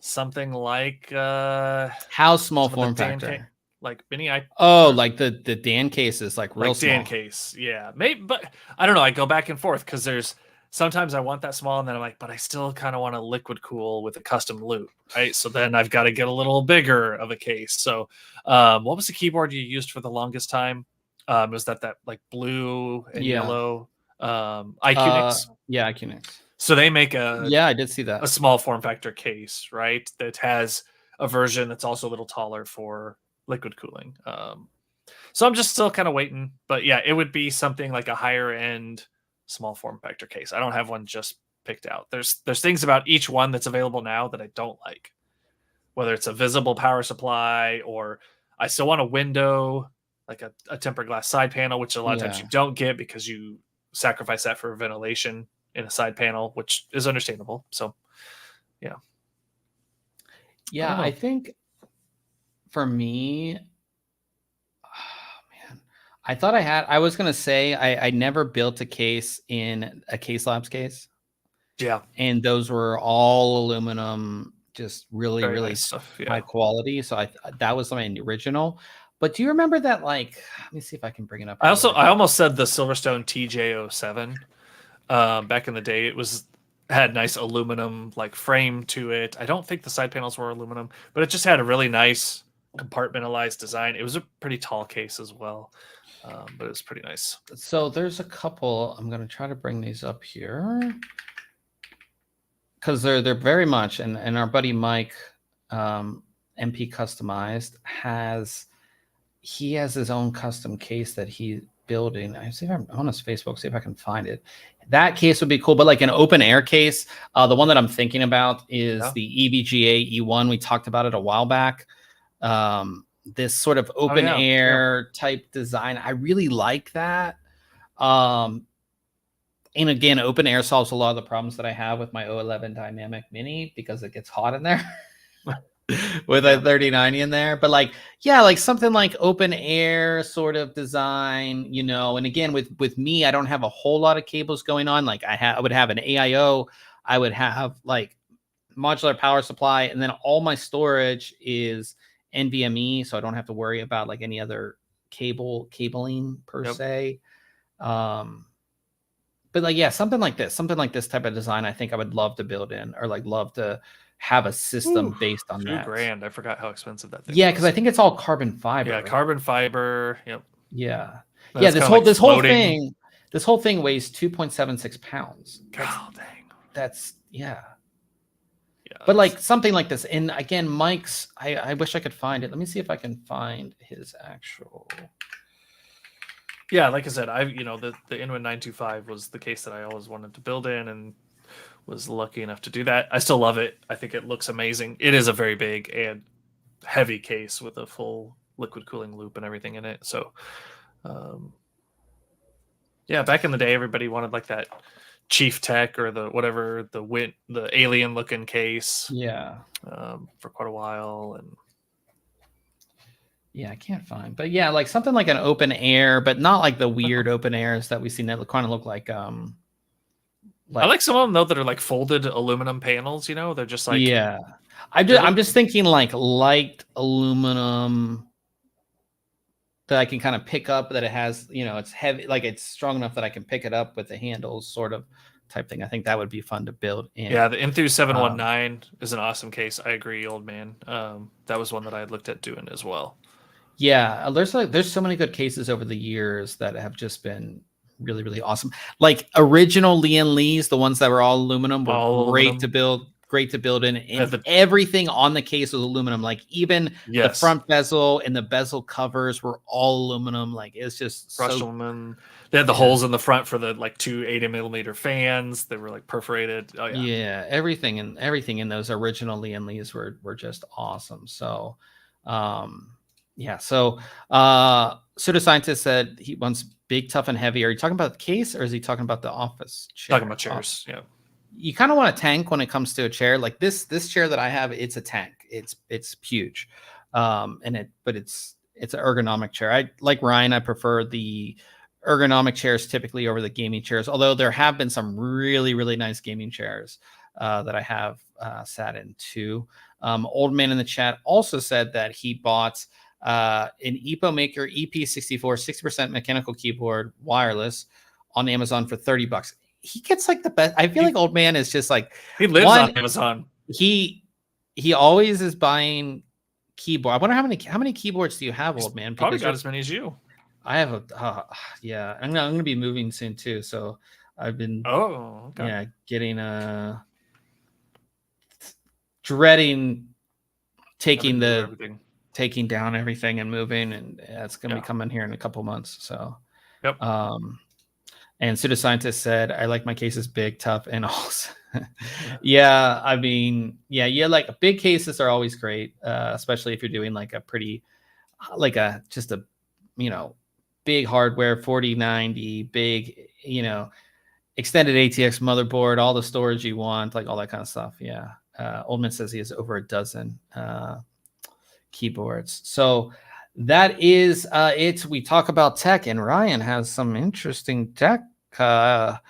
Speaker 2: Something like
Speaker 1: how small form factor?
Speaker 2: Like mini
Speaker 1: like the Dan cases, like real
Speaker 2: like Dan
Speaker 1: small.
Speaker 2: case, yeah. Maybe, but I don't know. I go back and forth because there's sometimes I want that small, and then I'm like, but I still kind of want to liquid cool with a custom loop, right? So then I've got to get a little bigger of a case. So what was the keyboard you used for the longest time? Was that like blue and yellow IQNix?
Speaker 1: Yeah, IQNix.
Speaker 2: So they make
Speaker 1: I did see that.
Speaker 2: A small form factor case, right? That has a version that's also a little taller for liquid cooling. So I'm just still kind of waiting, but yeah, it would be something like a higher end small form factor case. I don't have one just picked out. There's things about each one that's available now that I don't like, whether it's a visible power supply or I still want a window, like a tempered glass side panel, which a lot of times you don't get because you sacrifice that for ventilation in a side panel, which is understandable. So yeah.
Speaker 1: Yeah, I think for me, I was going to say I never built a case in a Case Labs case.
Speaker 2: Yeah.
Speaker 1: And those were all aluminum, just really,
Speaker 2: Very
Speaker 1: really
Speaker 2: nice stuff. Yeah.
Speaker 1: high quality. So that was my original. But do you remember that, like, let me see if I can bring it up.
Speaker 2: I almost said the Silverstone TJ07. Back in the day, it had nice aluminum like frame to it. I don't think the side panels were aluminum, but it just had a really nice compartmentalized design. It was a pretty tall case as well. But it was pretty nice.
Speaker 1: So there's a couple. I'm going to try to bring these up here because they're very much. And our buddy Mike, MP Customized, has his own custom case that he's building. I see if I'm on his Facebook, see if I can find it. That case would be cool, but like an open air case. The one that I'm thinking about is the EVGA E1. We talked about it a while back. This sort of open air type design. I really like that. And again, open air solves a lot of the problems that I have with my O11 Dynamic Mini because it gets hot in there with a 3090 in there. But like, yeah, like something like open air sort of design, you know. And again, with me, I don't have a whole lot of cables going on. Like I would have an AIO, I would have like modular power supply, and then all my storage is NVMe, so I don't have to worry about like any other cabling per se. But like, yeah, something like this type of design, I think I would love to build in, or like love to have a system based on that.
Speaker 2: $2,000. I forgot how expensive that thing.
Speaker 1: Yeah, because I think it's all carbon fiber.
Speaker 2: Yeah, carbon fiber. Yep.
Speaker 1: Yeah.
Speaker 2: That's
Speaker 1: This whole thing weighs 2.76 pounds.
Speaker 2: Oh dang.
Speaker 1: That's But like something like this, and again, Mike's. I wish I could find it. Let me see if I can find his actual.
Speaker 2: Yeah, like I said, the Inwin 925 was the case that I always wanted to build in, and was lucky enough to do that. I still love it. I think it looks amazing. It is a very big and heavy case with a full liquid cooling loop and everything in it. So, yeah, back in the day, everybody wanted like that Chief Tech or the alien looking case.
Speaker 1: Yeah.
Speaker 2: For quite a while. And
Speaker 1: yeah, I can't find, but yeah, like something like an open air, but not like the weird open airs that we've seen that kind of look like. I
Speaker 2: like some of them though that are like folded aluminum panels. You know, they're just like
Speaker 1: I'm just thinking like light aluminum that I can kind of pick up. That it has, it's heavy, like it's strong enough that I can pick it up with the handles, sort of type thing. I think that would be fun to build in.
Speaker 2: Yeah, the Enthuse 719 is an awesome case. I agree, old man. That was one that I had looked at doing as well.
Speaker 1: Yeah, there's so many good cases over the years that have just been really, really awesome. Like original Lian Lees, the ones that were all aluminum, were great to build in. And everything on the case was aluminum. Like even the front bezel and the bezel covers were all aluminum. Like it's just
Speaker 2: aluminum. They had the holes in the front for the like 2 80mm fans. They were like perforated. Oh yeah.
Speaker 1: Yeah, everything in those original Lian Lees were just awesome. So yeah. So Pseudo Scientist said he wants big, tough, and heavy. Are you talking about the case, or is he talking about the office chair?
Speaker 2: Talking about chairs. Yeah.
Speaker 1: You kind of want a tank when it comes to a chair. Like this chair that I have, it's a tank. It's huge. But it's an ergonomic chair. I like Ryan. I prefer the ergonomic chairs typically over the gaming chairs. Although there have been some really, really nice gaming chairs that I have sat in too. Old man in the chat also said that he bought an EPO Maker EP64 60% mechanical keyboard wireless on Amazon for $30. he gets like the best. I feel like old man is just like
Speaker 2: he lives on Amazon.
Speaker 1: He always is buying keyboard. I wonder how many keyboards do you have, old man?
Speaker 2: Probably got as many as you.
Speaker 1: I have a yeah. I'm gonna be moving soon too, so I've been getting dreading taking down everything and moving, and it's gonna be coming here in a couple months. So and pseudoscientist said, I like my cases big, tough, and also yeah, I mean, like big cases are always great, especially if you're doing like a pretty just a big hardware 4090, big extended ATX motherboard, all the storage you want, like all that kind of stuff. Yeah. Oldman says he has over a dozen keyboards. So that is it. We talk about tech, and Ryan has some interesting tech that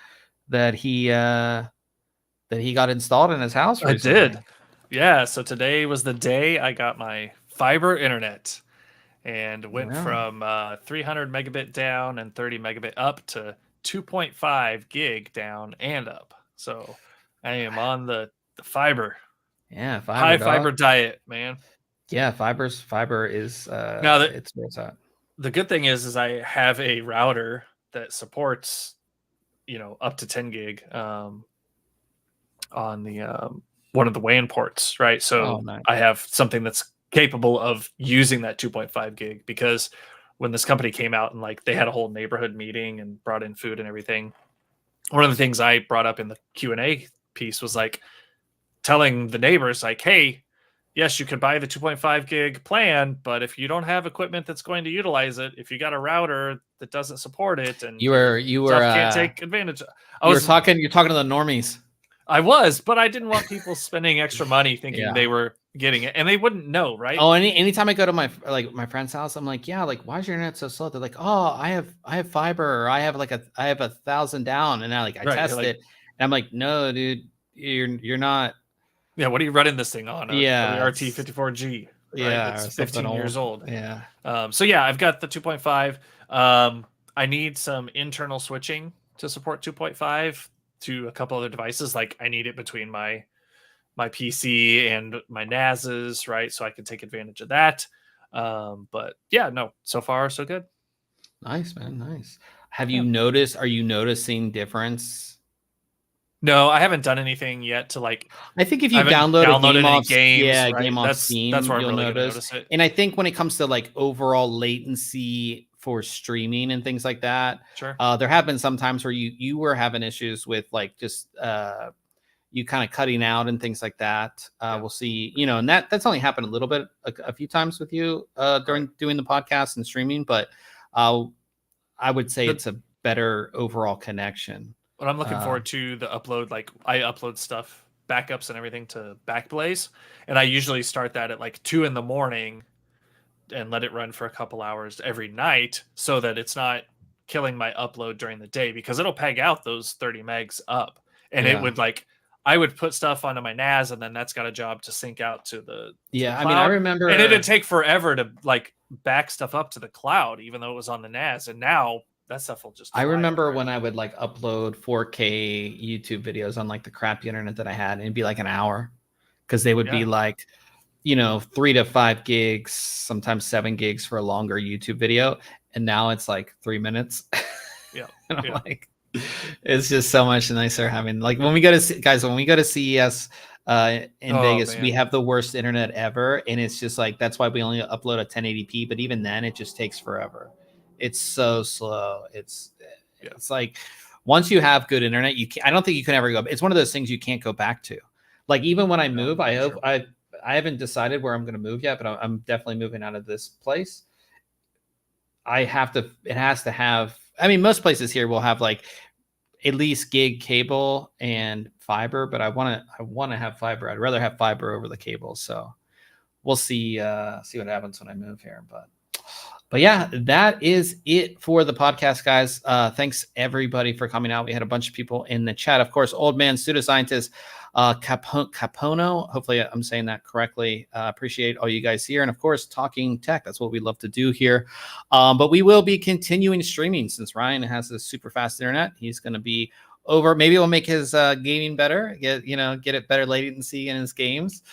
Speaker 1: he got installed in his house recently.
Speaker 2: I did. Yeah. So today was the day I got my fiber internet, and went from 300 megabit down and 30 megabit up to 2.5 gig down and up. So I am on the fiber.
Speaker 1: Yeah,
Speaker 2: high fiber diet, man.
Speaker 1: Yeah, fiber is now it's
Speaker 2: the good thing is I have a router that supports up to 10 gig on the one of the WAN ports, right? So nice. I have something that's capable of using that 2.5 gig, because when this company came out and like they had a whole neighborhood meeting and brought in food and everything, one of the things I brought up in the Q&A piece was like telling the neighbors like, hey, yes, you could buy the 2.5 gig plan, but if you don't have equipment that's going to utilize it, if you got a router that doesn't support it, and
Speaker 1: you were
Speaker 2: can't take advantage.
Speaker 1: You're talking to the normies.
Speaker 2: I was, but I didn't want people spending extra money thinking they were getting it, and they wouldn't know, right?
Speaker 1: Oh, anytime I go to my friend's house, I'm like, yeah, like, why is your internet so slow? They're like, oh, I have fiber, or I have 1,000 down, and I test it, and I'm like, no, dude, you're not.
Speaker 2: Yeah, what are you running this thing on? RT54G, right?
Speaker 1: Yeah,
Speaker 2: it's 15 years old.
Speaker 1: Yeah.
Speaker 2: So yeah, I've got the 2.5. I need some internal switching to support 2.5 to a couple other devices. Like I need it between my PC and my NASs, right? So I can take advantage of that. But yeah, no, so far so good.
Speaker 1: Nice, man. Nice. Are you noticing difference?
Speaker 2: No, I haven't done anything yet to like.
Speaker 1: I think if you downloaded game off,
Speaker 2: games,
Speaker 1: game off Steam,
Speaker 2: that's where I'm
Speaker 1: you'll
Speaker 2: really notice it.
Speaker 1: And I think when it comes to like overall latency for streaming and things like that,
Speaker 2: sure.
Speaker 1: There have been some times where you were having issues with like just you kind of cutting out and things like that. We'll see, and that's only happened a little bit, a few times with you during doing the podcast and streaming, but I would say it's a better overall connection.
Speaker 2: But I'm looking forward to the upload. Like I upload stuff, backups and everything to Backblaze, and I usually start that at like 2 a.m. and let it run for a couple hours every night, so that it's not killing my upload during the day, because it'll peg out those 30 megs up, and it would I would put stuff onto my NAS, and then that's got a job to sync out to the
Speaker 1: cloud.
Speaker 2: I mean,
Speaker 1: I remember,
Speaker 2: and it'd take forever to like back stuff up to the cloud, even though it was on the NAS, and now that stuff will just.
Speaker 1: I remember when I would like upload 4K YouTube videos on like the crappy internet that I had, and it'd be like an hour, because they would be like, 3 to 5 gigs, sometimes 7 gigs for a longer YouTube video, and now it's like 3 minutes.
Speaker 2: Yeah,
Speaker 1: and I'm like, it's just so much nicer having like when we go to CES in Vegas, we have the worst internet ever, and it's just like that's why we only upload a 1080p, but even then it just takes forever. It's so slow. It's like once you have good internet, I don't think you can ever go. It's one of those things you can't go back to. Like even when I move, I haven't decided where I'm going to move yet, but I'm definitely moving out of this place. It has to have. I mean, most places here will have like at least gig cable and fiber, but I want to have fiber. I'd rather have fiber over the cable. So we'll see what happens when I move here, But yeah, that is it for the podcast, guys. Thanks everybody for coming out. We had a bunch of people in the chat. Of course, Old Man Pseudoscientist Capono. Hopefully I'm saying that correctly. Appreciate all you guys here. And of course, Talking Tech. That's what we love to do here. But we will be continuing streaming since Ryan has this super fast internet. He's going to be over. Maybe we'll make his gaming better, get it better latency in his games.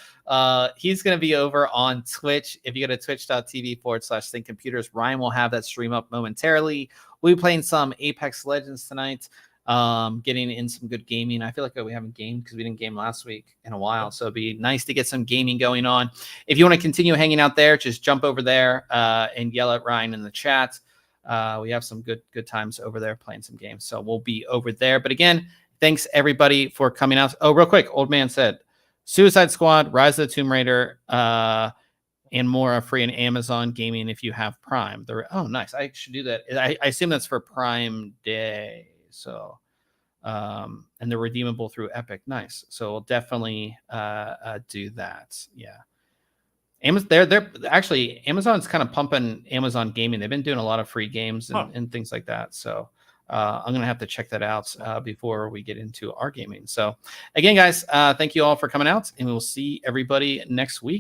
Speaker 1: He's going to be over on Twitch. If you go to twitch.tv/ThinkComputers, Ryan will have that stream up momentarily. We'll be playing some Apex Legends tonight, getting in some good gaming. I feel like we haven't gamed because we didn't game last week in a while, so it'd be nice to get some gaming going on. If you want to continue hanging out there, just jump over there and yell at Ryan in the chat. We have some good times over there playing some games, so we'll be over there. But again, thanks everybody for coming out. Oh, real quick, Old Man said Suicide Squad, Rise of the Tomb Raider, and more are free in Amazon Gaming if you have Prime. Oh, nice. I should do that. I assume that's for Prime Day. So, and they're redeemable through Epic. Nice. So we'll definitely do that. Yeah. They're actually, Amazon's kind of pumping Amazon Gaming. They've been doing a lot of free games and things like that. So I'm going to have to check that out before we get into our gaming. So again, guys, thank you all for coming out, and we'll see everybody next week.